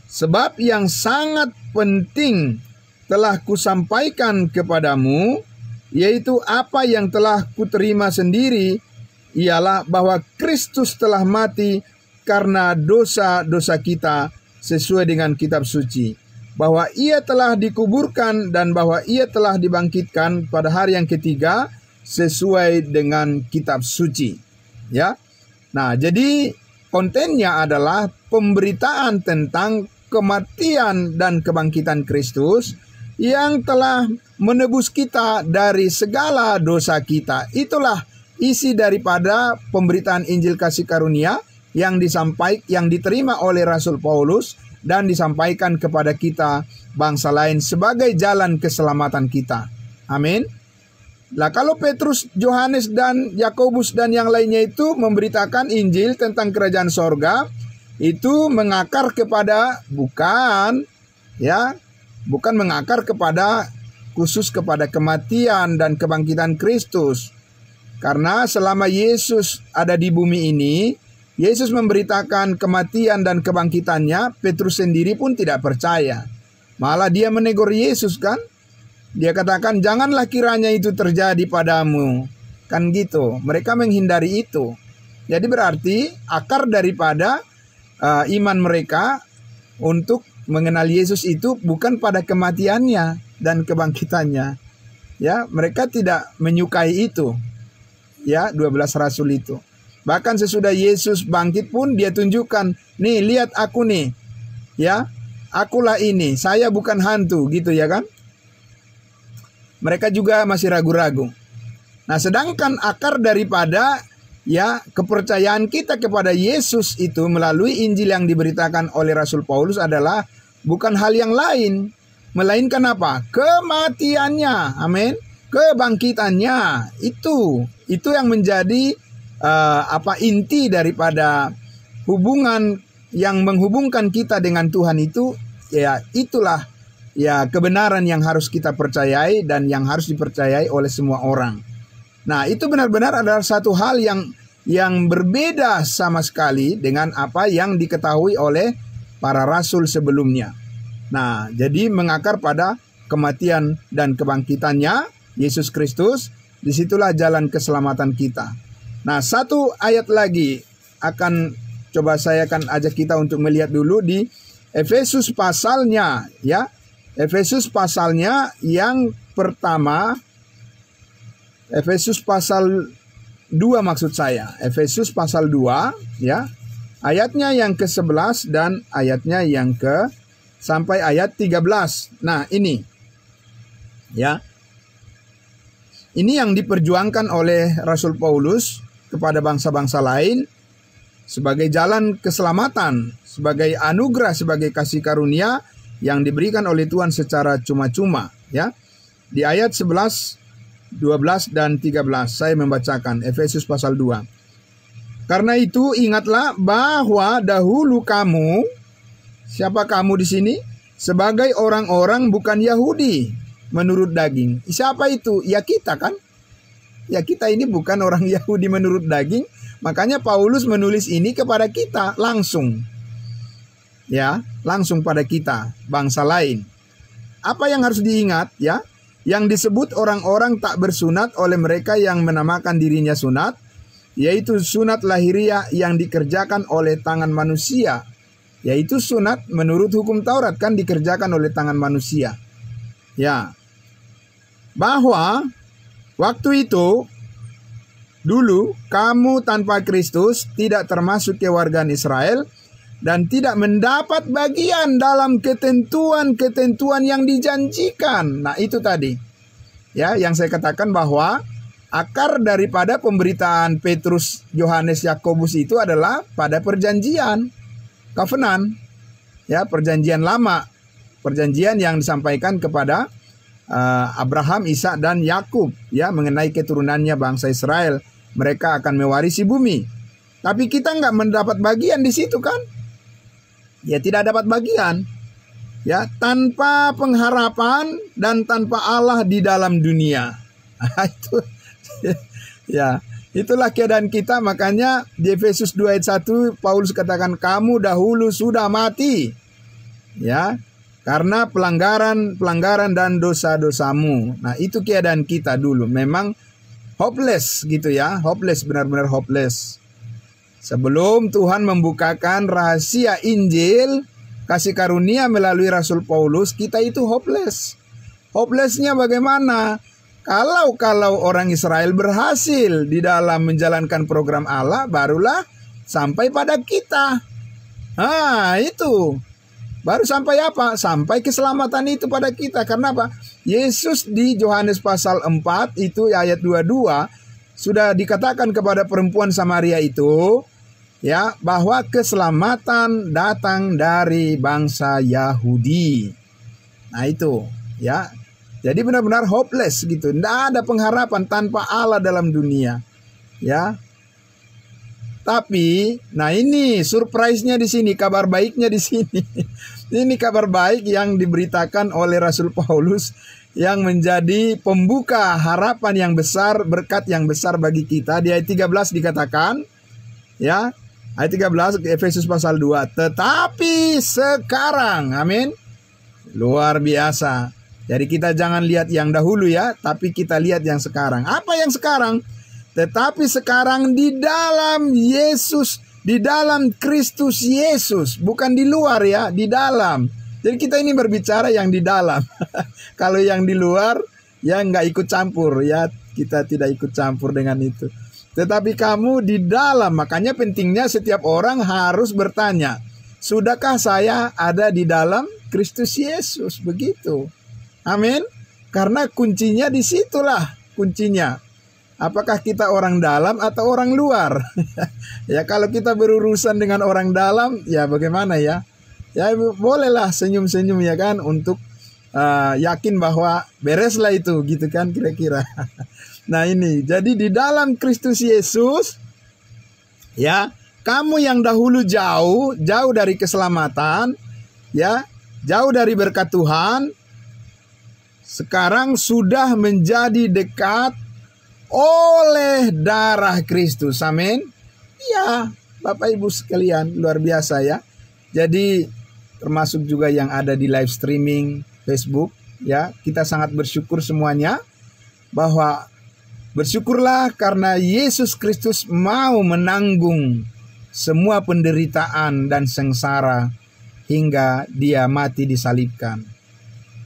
sebab yang sangat penting telah kusampaikan kepadamu, yaitu apa yang telah kuterima sendiri, ialah bahwa Kristus telah mati karena dosa-dosa kita sesuai dengan kitab suci, bahwa Ia telah dikuburkan dan bahwa Ia telah dibangkitkan pada hari yang ketiga sesuai dengan kitab suci, ya. Nah, jadi kontennya adalah pemberitaan tentang kematian dan kebangkitan Kristus yang telah menebus kita dari segala dosa kita. Itulah isi daripada pemberitaan Injil kasih karunia yang diterima oleh Rasul Paulus dan disampaikan kepada kita bangsa lain sebagai jalan keselamatan kita. Amin. Nah, kalau Petrus, Yohanes, dan Yakobus dan yang lainnya itu memberitakan Injil tentang kerajaan sorga, itu mengakar kepada bukan mengakar kepada khusus kepada kematian dan kebangkitan Kristus. Karena selama Yesus ada di bumi ini, Yesus memberitakan kematian dan kebangkitannya, Petrus sendiri pun tidak percaya. Malah dia menegur Yesus, kan? Dia katakan, janganlah kiranya itu terjadi padamu. Kan gitu. Mereka menghindari itu. Jadi berarti akar daripada iman mereka untuk mengenal Yesus itu bukan pada kematiannya dan kebangkitannya. Ya, mereka tidak menyukai itu. Ya, 12 rasul itu. Bahkan sesudah Yesus bangkit pun dia tunjukkan, nih lihat aku nih. Ya, akulah ini, saya bukan hantu, gitu ya kan? Mereka juga masih ragu-ragu. Nah, sedangkan akar daripada kepercayaan kita kepada Yesus itu melalui Injil yang diberitakan oleh Rasul Paulus adalah bukan hal yang lain, melainkan apa? Kematiannya. Amin. Kebangkitannya. Itu yang menjadi inti daripada hubungan yang menghubungkan kita dengan Tuhan itu. Ya, itulah ya kebenaran yang harus kita percayai dan yang harus dipercayai oleh semua orang. Nah, itu benar-benar adalah satu hal yang berbeda sama sekali dengan apa yang diketahui oleh para rasul sebelumnya. Nah, jadi mengakar pada kematian dan kebangkitannya Yesus Kristus, disitulah jalan keselamatan kita. Nah, satu ayat lagi saya akan ajak kita untuk melihat dulu di Efesus pasalnya, ya. Efesus pasalnya yang pertama, Efesus pasal 2 maksud saya. Efesus pasal 2, ya. Ayatnya yang ke-11 dan ayatnya yang sampai ayat 13. Nah, ini. Ya. Ini yang diperjuangkan oleh Rasul Paulus kepada bangsa-bangsa lain sebagai jalan keselamatan, sebagai anugerah, sebagai kasih karunia yang diberikan oleh Tuhan secara cuma-cuma, ya. Di ayat 11, 12 dan 13 saya membacakan Efesus pasal 2. Karena itu ingatlah bahwa dahulu kamu, siapa kamu di sini? Sebagai orang-orang bukan Yahudi menurut daging. Siapa itu? Ya kita kan? Ya kita ini bukan orang Yahudi menurut daging. Makanya Paulus menulis ini kepada kita langsung. Ya, langsung pada kita, bangsa lain. Apa yang harus diingat, ya? Yang disebut orang-orang tak bersunat oleh mereka yang menamakan dirinya sunat, yaitu sunat lahiriah yang dikerjakan oleh tangan manusia. Yaitu sunat menurut hukum Taurat kan dikerjakan oleh tangan manusia. Ya. Bahwa waktu itu dulu kamu tanpa Kristus tidak termasuk kewargaan Israel dan tidak mendapat bagian dalam ketentuan-ketentuan yang dijanjikan. Nah, itu tadi. Ya, yang saya katakan bahwa akar daripada pemberitaan Petrus, Yohanes, Yakobus itu adalah pada perjanjian, covenant. Ya, perjanjian lama. Perjanjian yang disampaikan kepada Abraham, Ishak dan Yakub, ya, mengenai keturunannya bangsa Israel. Mereka akan mewarisi bumi. Tapi kita nggak mendapat bagian di situ kan? Ya, tidak dapat bagian. Ya, tanpa pengharapan dan tanpa Allah di dalam dunia. Itu ya, itulah keadaan kita. Makanya di Efesus 2 ayat 1 Paulus katakan kamu dahulu sudah mati. Ya, karena pelanggaran dan dosa-dosamu. Nah, itu keadaan kita dulu. Memang hopeless gitu ya. Hopeless, benar-benar hopeless. Sebelum Tuhan membukakan rahasia Injil, kasih karunia melalui Rasul Paulus, kita itu hopeless. Hopelessnya bagaimana? Kalau orang Israel berhasil di dalam menjalankan program Allah, barulah sampai pada kita. Nah, itu. Baru sampai apa? Sampai keselamatan itu pada kita. Karena apa? Yesus di Yohanes pasal 4 itu ayat 22 sudah dikatakan kepada perempuan Samaria itu, ya, bahwa keselamatan datang dari bangsa Yahudi. Nah, itu, ya. Jadi benar-benar hopeless gitu. Tidak ada pengharapan tanpa Allah dalam dunia. Ya. Tapi, nah ini surprise-nya di sini, kabar baiknya di sini. Ini kabar baik yang diberitakan oleh Rasul Paulus yang menjadi pembuka harapan yang besar, berkat yang besar bagi kita. Di ayat 13 dikatakan, ya, ayat 13 Efesus pasal 2, tetapi sekarang, amin, luar biasa. Jadi kita jangan lihat yang dahulu ya, tapi kita lihat yang sekarang. Apa yang sekarang? Tetapi sekarang di dalam Yesus, di dalam Kristus Yesus, bukan di luar ya, di dalam. Jadi kita ini berbicara yang di dalam. Kalau yang di luar ya nggak ikut campur ya, kita tidak ikut campur dengan itu. Tetapi kamu di dalam, makanya pentingnya setiap orang harus bertanya, sudahkah saya ada di dalam Kristus Yesus? Begitu. Amin. Karena kuncinya di situlah kuncinya. Apakah kita orang dalam atau orang luar? Ya, kalau kita berurusan dengan orang dalam, ya bagaimana ya? Ya bolehlah senyum-senyum ya kan, untuk yakin bahwa bereslah itu gitu kan kira-kira. Nah ini, jadi di dalam Kristus Yesus ya, kamu yang dahulu jauh dari keselamatan ya, jauh dari berkat Tuhan, sekarang sudah menjadi dekat oleh darah Kristus. Amin. Ya, Bapak Ibu sekalian, luar biasa ya. Jadi termasuk juga yang ada di live streaming Facebook ya, kita sangat bersyukur semuanya, bahwa bersyukurlah karena Yesus Kristus mau menanggung semua penderitaan dan sengsara hingga dia mati disalibkan.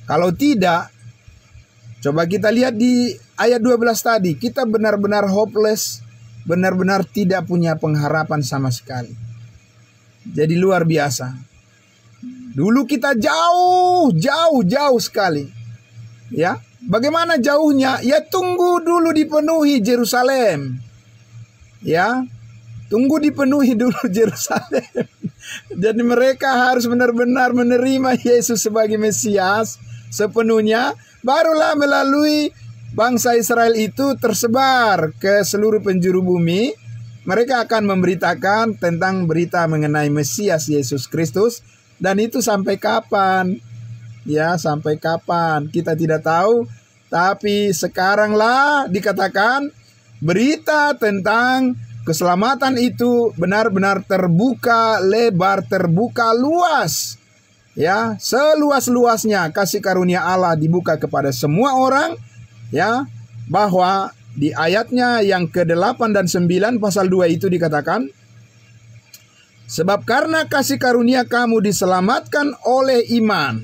Kalau tidak, coba kita lihat di ayat 12 tadi, kita benar-benar hopeless, benar-benar tidak punya pengharapan sama sekali. Jadi luar biasa. Dulu kita jauh sekali. Ya, bagaimana jauhnya? Ya tunggu dulu dipenuhi Yerusalem. Ya, tunggu dipenuhi dulu Yerusalem. Jadi mereka harus benar-benar menerima Yesus sebagai Mesias sepenuhnya, barulah melalui bangsa Israel itu tersebar ke seluruh penjuru bumi. Mereka akan memberitakan tentang berita mengenai Mesias Yesus Kristus. Dan itu sampai kapan? Ya, sampai kapan? Kita tidak tahu. Tapi sekaranglah dikatakan berita tentang keselamatan itu benar-benar terbuka lebar, terbuka luas. Ya, seluas-luasnya kasih karunia Allah dibuka kepada semua orang. Ya, bahwa di ayatnya yang ke-8 dan 9 pasal 2 itu dikatakan, sebab karena kasih karunia kamu diselamatkan oleh iman.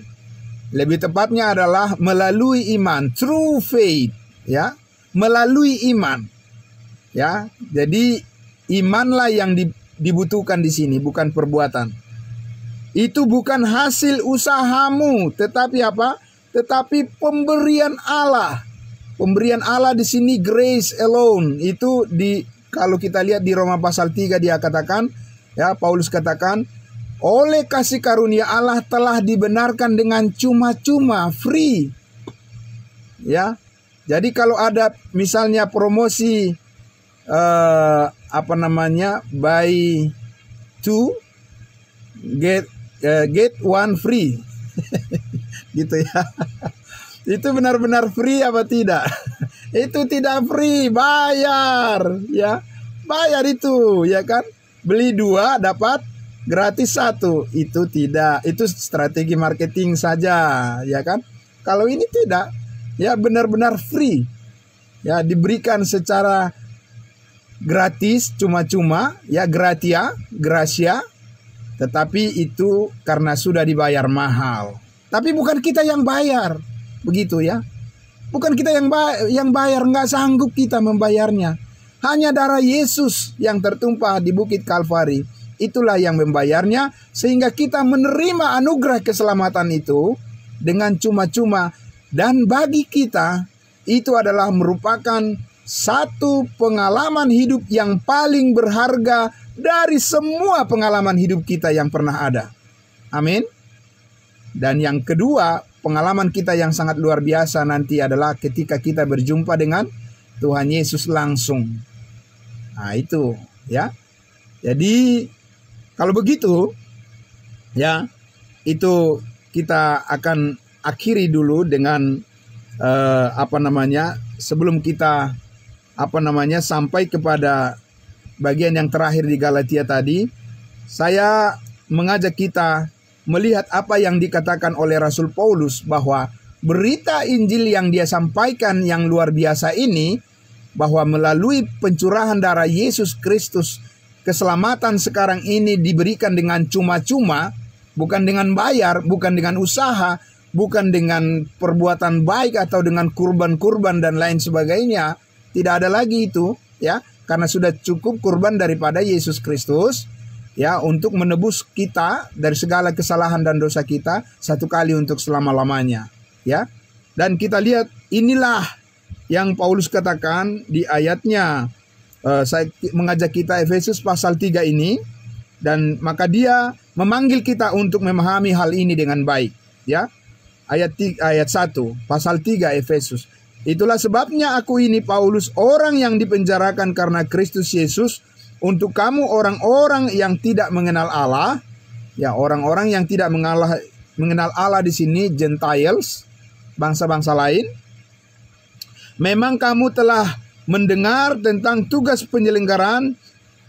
Lebih tepatnya adalah melalui iman, true faith, ya, melalui iman. Ya, jadi imanlah yang dibutuhkan di sini, bukan perbuatan. Itu bukan hasil usahamu, tetapi apa? Tetapi pemberian Allah. Pemberian Allah di sini grace alone. Itu kalau kita lihat di Roma pasal 3 dia katakan, ya, Paulus katakan, oleh kasih karunia Allah telah dibenarkan dengan cuma-cuma, free. Ya. Jadi kalau ada misalnya promosi buy two get one free. Gitu ya. Itu benar-benar free apa tidak? Itu tidak free, bayar, ya. Bayar itu, ya kan? Beli 2 dapat gratis 1. Itu tidak, itu strategi marketing saja, ya kan? Kalau ini tidak, ya benar-benar free. Ya, diberikan secara gratis, cuma-cuma, ya gratia, tetapi itu karena sudah dibayar mahal. Tapi bukan kita yang bayar, begitu ya. Bukan kita yang bayar, nggak sanggup kita membayarnya. Hanya darah Yesus yang tertumpah di Bukit Kalvari, itulah yang membayarnya, sehingga kita menerima anugerah keselamatan itu dengan cuma-cuma. Dan bagi kita, itu adalah merupakan satu pengalaman hidup yang paling berharga dari semua pengalaman hidup kita yang pernah ada. Amin. Dan yang kedua, pengalaman kita yang sangat luar biasa nanti adalah ketika kita berjumpa dengan Tuhan Yesus langsung. Nah itu ya. Jadi kalau begitu ya, itu kita akan akhiri dulu dengan sebelum kita sampai kepada bagian yang terakhir di Galatia tadi, saya mengajak kita melihat apa yang dikatakan oleh Rasul Paulus, bahwa berita Injil yang dia sampaikan yang luar biasa ini, bahwa melalui pencurahan darah Yesus Kristus, keselamatan sekarang ini diberikan dengan cuma-cuma, bukan dengan bayar, bukan dengan usaha, bukan dengan perbuatan baik atau dengan kurban-kurban dan lain sebagainya. Tidak ada lagi itu, ya, karena sudah cukup kurban daripada Yesus Kristus, ya, untuk menebus kita dari segala kesalahan dan dosa kita satu kali untuk selama-lamanya, ya. Dan kita lihat inilah yang Paulus katakan di ayatnya. Saya mengajak kita Efesus pasal 3 ini, Dan maka dia memanggil kita untuk memahami hal ini dengan baik, ya. Ayat 1, pasal 3 Efesus. Itulah sebabnya aku ini Paulus, orang yang dipenjarakan karena Kristus Yesus, untuk kamu orang-orang yang tidak mengenal Allah. Ya, orang-orang yang tidak mengenal Allah di sini Gentiles, bangsa-bangsa lain. Memang kamu telah mendengar tentang tugas penyelenggaraan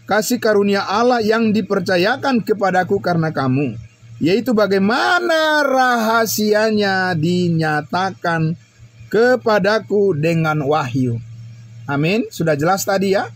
kasih karunia Allah yang dipercayakan kepadaku karena kamu, yaitu bagaimana rahasianya dinyatakan kepadaku dengan wahyu. Amin. Sudah jelas tadi ya.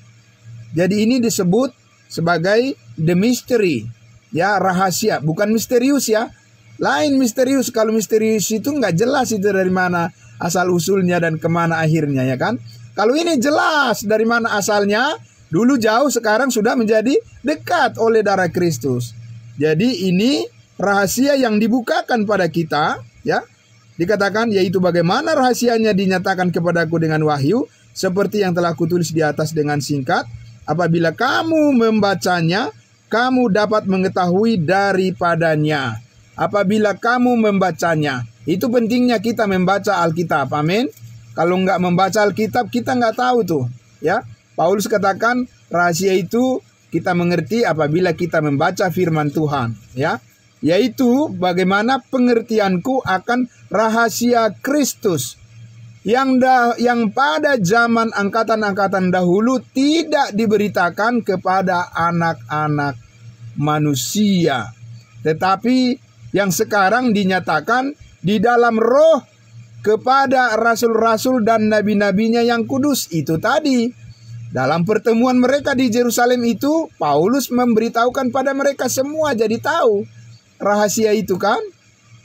Jadi ini disebut sebagai the mystery. Ya, rahasia. Bukan misterius ya. Lain misterius. Kalau misterius itu nggak jelas itu dari mana asal usulnya dan kemana akhirnya, ya kan. Kalau ini jelas dari mana asalnya. Dulu jauh, sekarang sudah menjadi dekat oleh darah Kristus. Jadi ini rahasia yang dibukakan pada kita, ya. Dikatakan yaitu bagaimana rahasianya dinyatakan kepadaku dengan wahyu, seperti yang telah kutulis di atas dengan singkat. Apabila kamu membacanya, kamu dapat mengetahui daripadanya. Apabila kamu membacanya, itu pentingnya kita membaca Alkitab, amin. Kalau nggak membaca Alkitab, kita nggak tahu tuh, ya. Paulus katakan rahasia itu kita mengerti apabila kita membaca firman Tuhan, ya. Yaitu bagaimana pengertianku akan rahasia Kristus yang pada zaman angkatan-angkatan dahulu tidak diberitakan kepada anak-anak manusia, tetapi yang sekarang dinyatakan di dalam roh kepada rasul-rasul dan nabi-nabinya yang kudus. Itu tadi. Dalam pertemuan mereka di Yerusalem itu, Paulus memberitahukan pada mereka semua jadi tahu rahasia itu kan.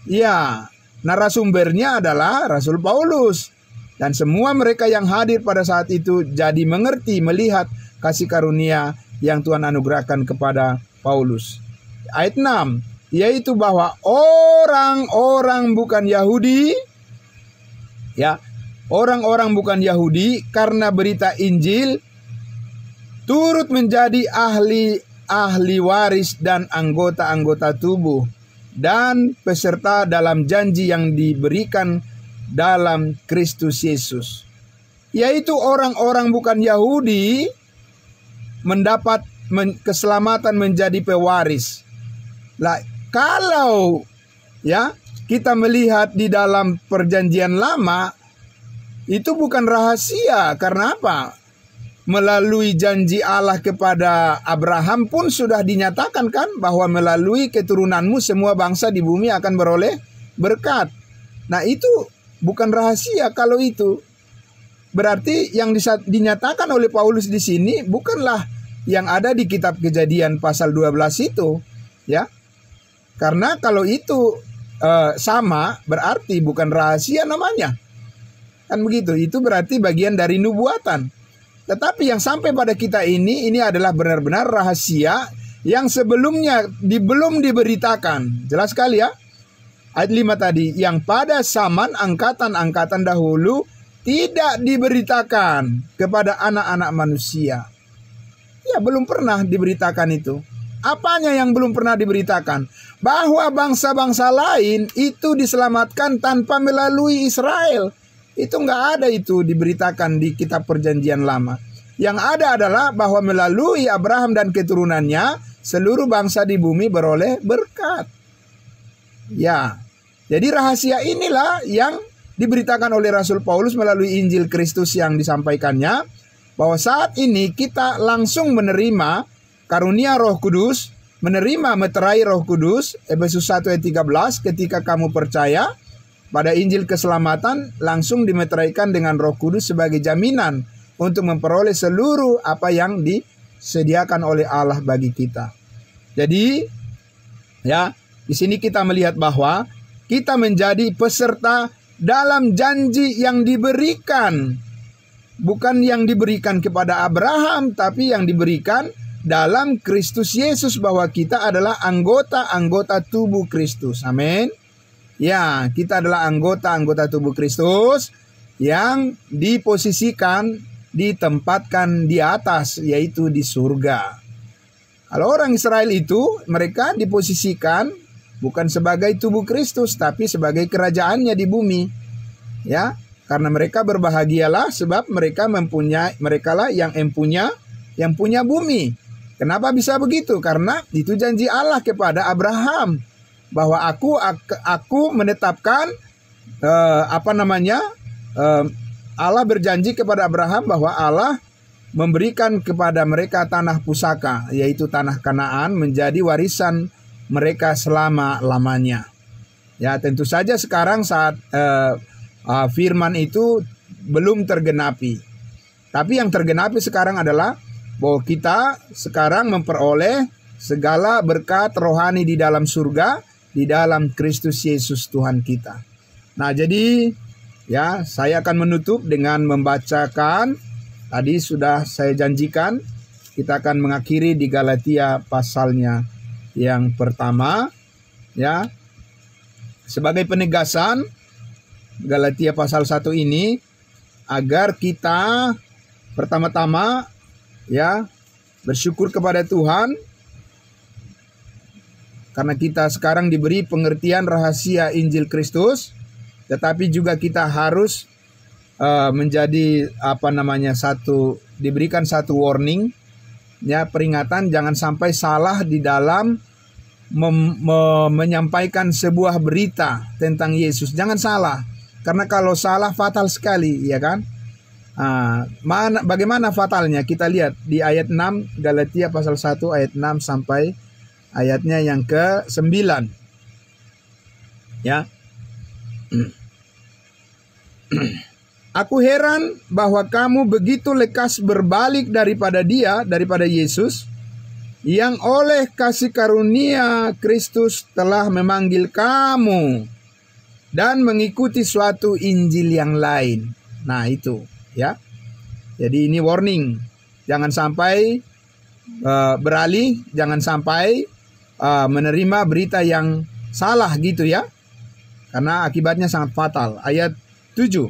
Ya, narasumbernya adalah Rasul Paulus. Dan semua mereka yang hadir pada saat itu jadi mengerti, melihat kasih karunia yang Tuhan anugerahkan kepada Paulus. Ayat 6, yaitu bahwa orang-orang bukan Yahudi, ya, orang-orang bukan Yahudi karena berita Injil turut menjadi ahli waris dan anggota-anggota tubuh dan peserta dalam janji yang diberikan dalam Kristus Yesus. Yaitu orang-orang bukan Yahudi mendapat keselamatan menjadi pewaris. Lah, kalau ya kita melihat di dalam perjanjian lama, itu bukan rahasia. Karena apa? Melalui janji Allah kepada Abraham pun sudah dinyatakan kan, bahwa melalui keturunanmu semua bangsa di bumi akan beroleh berkat. Nah, itu bukan rahasia kalau itu. Berarti yang dinyatakan oleh Paulus di sini bukanlah yang ada di kitab Kejadian pasal 12 itu, ya. Karena kalau itu sama, berarti bukan rahasia namanya. Kan begitu, itu berarti bagian dari nubuatan. Tetapi yang sampai pada kita ini adalah benar-benar rahasia yang sebelumnya belum diberitakan. Jelas sekali ya. Ayat 5 tadi, yang pada zaman angkatan-angkatan dahulu tidak diberitakan kepada anak-anak manusia. Ya, belum pernah diberitakan itu. Apanya yang belum pernah diberitakan? Bahwa bangsa-bangsa lain itu diselamatkan tanpa melalui Israel. Itu nggak ada itu diberitakan di kitab perjanjian lama. Yang ada adalah bahwa melalui Abraham dan keturunannya seluruh bangsa di bumi beroleh berkat. Ya, jadi rahasia inilah yang diberitakan oleh Rasul Paulus melalui Injil Kristus yang disampaikannya. Bahwa saat ini kita langsung menerima karunia Roh Kudus, menerima meterai Roh Kudus, Efesus 1 ayat 13, ketika kamu percaya pada Injil keselamatan, langsung dimeteraikan dengan Roh Kudus sebagai jaminan untuk memperoleh seluruh apa yang disediakan oleh Allah bagi kita. Jadi, ya, di sini kita melihat bahwa kita menjadi peserta dalam janji yang diberikan. Bukan yang diberikan kepada Abraham, tapi yang diberikan dalam Kristus Yesus, bahwa kita adalah anggota-anggota tubuh Kristus. Amin. Ya, kita adalah anggota-anggota tubuh Kristus yang diposisikan, ditempatkan di atas, yaitu di surga. Kalau orang Israel itu, mereka diposisikan bukan sebagai tubuh Kristus, tapi sebagai kerajaannya di bumi. Ya, karena mereka berbahagialah sebab merekalah yang punya bumi. Kenapa bisa begitu? Karena itu janji Allah kepada Abraham bahwa aku menetapkan Allah berjanji kepada Abraham bahwa Allah memberikan kepada mereka tanah pusaka, yaitu tanah Kanaan, menjadi warisan mereka selama-lamanya. Ya, tentu saja sekarang saat firman itu belum tergenapi. Tapi yang tergenapi sekarang adalah bahwa kita sekarang memperoleh segala berkat rohani di dalam surga, di dalam Kristus Yesus Tuhan kita. Nah, jadi ya, saya akan menutup dengan membacakan, tadi sudah saya janjikan, kita akan mengakhiri di Galatia pasalnya yang pertama, ya. Sebagai penegasan, Galatia pasal 1 ini, agar kita pertama-tama ya bersyukur kepada Tuhan karena kita sekarang diberi pengertian rahasia Injil Kristus, tetapi juga kita harus diberikan satu warning, ya, peringatan jangan sampai salah di dalam menyampaikan sebuah berita tentang Yesus. Jangan salah, karena kalau salah fatal sekali, ya kan? Bagaimana fatalnya? Kita lihat di ayat 6, Galatia pasal 1 ayat 6 sampai ayatnya yang ke-9. Ya. Aku heran bahwa kamu begitu lekas berbalik daripada Yesus, yang oleh kasih karunia Kristus telah memanggil kamu dan mengikuti suatu Injil yang lain. Nah, itu. Ya, jadi ini warning, jangan sampai beralih, jangan sampai menerima berita yang salah gitu ya, karena akibatnya sangat fatal. Ayat 7,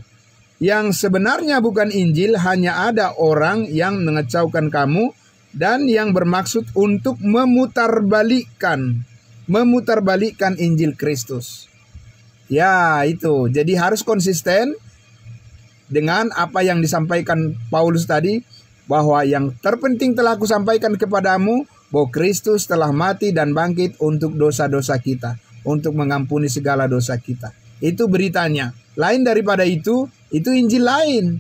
yang sebenarnya bukan Injil, hanya ada orang yang mengecaukan kamu dan yang bermaksud untuk memutarbalikkan Injil Kristus. Ya, itu. Jadi harus konsisten dengan apa yang disampaikan Paulus tadi, bahwa yang terpenting telah aku sampaikan kepadamu, bahwa Kristus telah mati dan bangkit untuk dosa-dosa kita, untuk mengampuni segala dosa kita. Itu beritanya. Lain daripada itu Injil lain.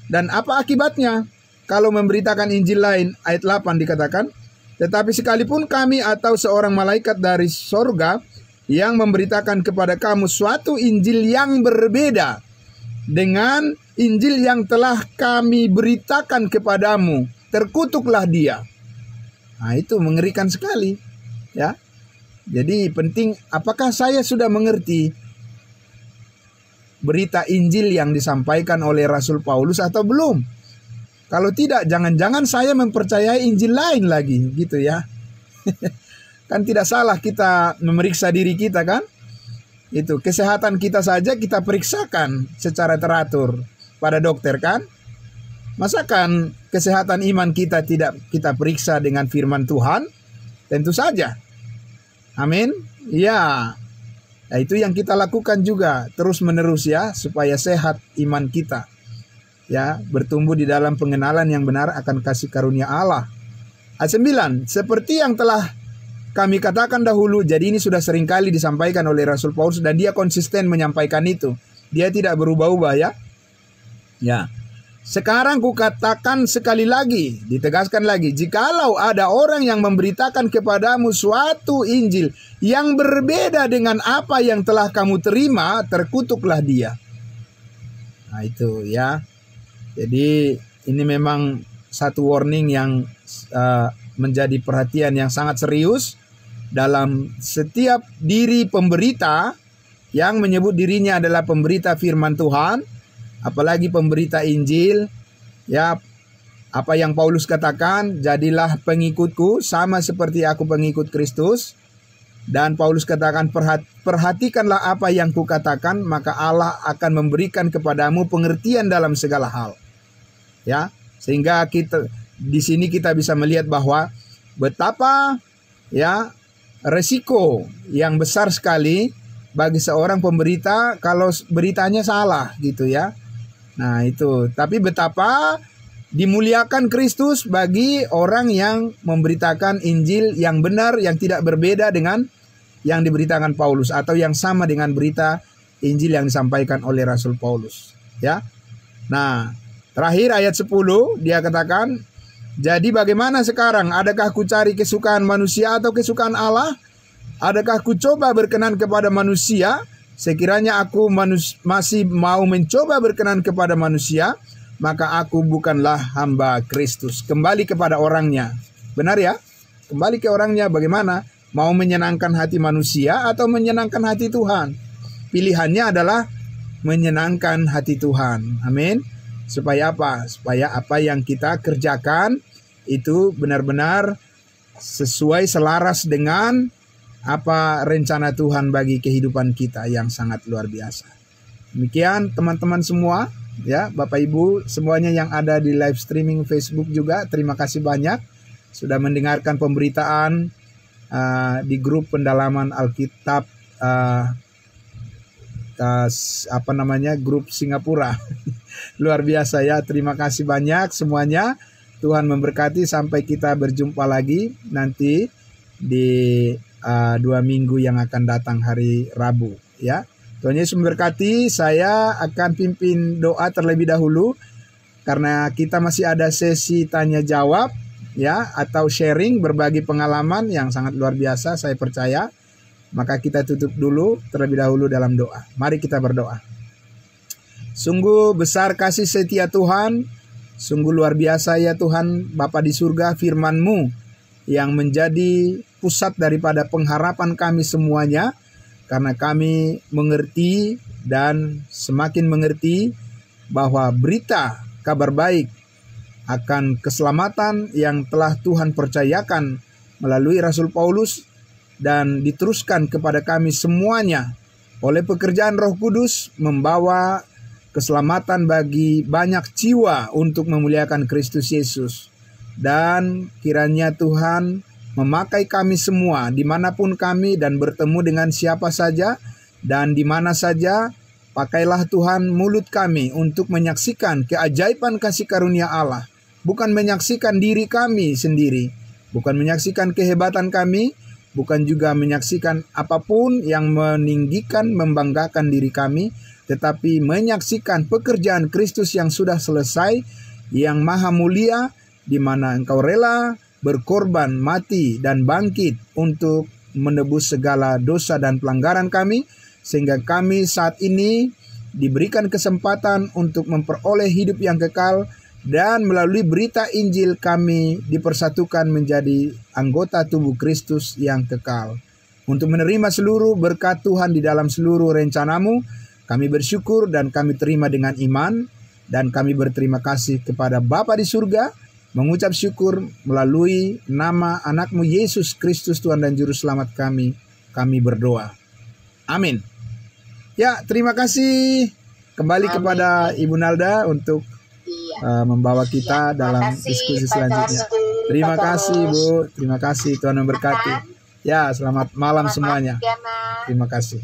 Dan apa akibatnya kalau memberitakan Injil lain? Ayat 8 dikatakan, tetapi sekalipun kami atau seorang malaikat dari sorga yang memberitakan kepada kamu suatu Injil yang berbeda dengan Injil yang telah kami beritakan kepadamu, terkutuklah dia. Nah, itu mengerikan sekali, ya. Jadi penting, apakah saya sudah mengerti berita Injil yang disampaikan oleh Rasul Paulus atau belum? Kalau tidak, jangan-jangan saya mempercayai Injil lain lagi, gitu ya. Kan tidak salah kita memeriksa diri kita, kan? Itu kesehatan kita saja kita periksakan secara teratur pada dokter, kan? Masakan kesehatan iman kita tidak kita periksa dengan firman Tuhan? Tentu saja. Amin. Ya. Nah, itu yang kita lakukan juga terus menerus ya, supaya sehat iman kita. Ya, bertumbuh di dalam pengenalan yang benar akan kasih karunia Allah. Ayat 9, seperti yang telah kami katakan dahulu, jadi ini sudah seringkali disampaikan oleh Rasul Paulus dan dia konsisten menyampaikan itu. Dia tidak berubah-ubah ya. Ya. Sekarang kukatakan sekali lagi, ditegaskan lagi, jikalau ada orang yang memberitakan kepadamu suatu Injil yang berbeda dengan apa yang telah kamu terima, terkutuklah dia. Nah, itu ya. Jadi ini memang satu warning yang menjadi perhatian yang sangat serius dalam setiap diri pemberita yang menyebut dirinya adalah pemberita firman Tuhan, apalagi pemberita Injil. Ya, apa yang Paulus katakan, jadilah pengikutku sama seperti aku pengikut Kristus. Dan Paulus katakan, perhatikanlah apa yang kukatakan, maka Allah akan memberikan kepadamu pengertian dalam segala hal. Ya, sehingga kita di sini kita bisa melihat bahwa betapa ya resiko yang besar sekali bagi seorang pemberita kalau beritanya salah gitu ya. Nah itu, tapi betapa dimuliakan Kristus bagi orang yang memberitakan Injil yang benar, yang tidak berbeda dengan yang diberitakan Paulus atau yang sama dengan berita Injil yang disampaikan oleh Rasul Paulus ya. Nah, terakhir ayat 10 dia katakan, jadi bagaimana sekarang? Adakah ku cari kesukaan manusia atau kesukaan Allah? Adakah ku coba berkenan kepada manusia? Sekiranya aku masih mau mencoba berkenan kepada manusia, maka aku bukanlah hamba Kristus. Kembali kepada orangnya. Benar ya? Kembali ke orangnya bagaimana? Mau menyenangkan hati manusia atau menyenangkan hati Tuhan? Pilihannya adalah menyenangkan hati Tuhan. Amin. Supaya apa? Supaya apa yang kita kerjakan itu benar-benar sesuai selaras dengan apa rencana Tuhan bagi kehidupan kita yang sangat luar biasa. Demikian teman-teman semua, ya Bapak Ibu semuanya yang ada di live streaming Facebook juga, terima kasih banyak sudah mendengarkan pemberitaan di grup pendalaman Alkitab grup Singapura. Luar biasa ya, terima kasih banyak semuanya. Tuhan memberkati sampai kita berjumpa lagi nanti di 2 minggu yang akan datang hari Rabu ya. Tuhan Yesus memberkati. Saya akan pimpin doa terlebih dahulu karena kita masih ada sesi tanya jawab ya, atau sharing berbagi pengalaman yang sangat luar biasa saya percaya. Maka kita tutup dulu terlebih dahulu dalam doa. Mari kita berdoa. Sungguh besar kasih setia Tuhan, sungguh luar biasa ya Tuhan Bapa di surga, firman-Mu yang menjadi pusat daripada pengharapan kami semuanya, karena kami mengerti dan semakin mengerti bahwa berita kabar baik akan keselamatan yang telah Tuhan percayakan melalui Rasul Paulus dan diteruskan kepada kami semuanya oleh pekerjaan Roh Kudus membawa keselamatan bagi banyak jiwa untuk memuliakan Kristus Yesus. Dan kiranya Tuhan memakai kami semua dimanapun kami dan bertemu dengan siapa saja dan di mana saja. Pakailah Tuhan mulut kami untuk menyaksikan keajaiban kasih karunia Allah. Bukan menyaksikan diri kami sendiri, bukan menyaksikan kehebatan kami, bukan juga menyaksikan apapun yang meninggikan, membanggakan diri kami, tetapi menyaksikan pekerjaan Kristus yang sudah selesai, yang maha mulia, di mana Engkau rela berkorban, mati, dan bangkit untuk menebus segala dosa dan pelanggaran kami, sehingga kami saat ini diberikan kesempatan untuk memperoleh hidup yang kekal, dan melalui berita Injil kami dipersatukan menjadi anggota tubuh Kristus yang kekal. Untuk menerima seluruh berkat Tuhan di dalam seluruh rencana-Mu, kami bersyukur dan kami terima dengan iman, dan kami berterima kasih kepada Bapa di surga, mengucap syukur melalui nama anak-Mu Yesus Kristus Tuhan dan Juru Selamat kami berdoa. Amin. Ya, terima kasih kembali kepada Ibu Nalda untuk membawa kita dalam diskusi selanjutnya. Terima kasih Bu, terima kasih, Tuhan memberkati. Ya, selamat malam semuanya. Terima kasih.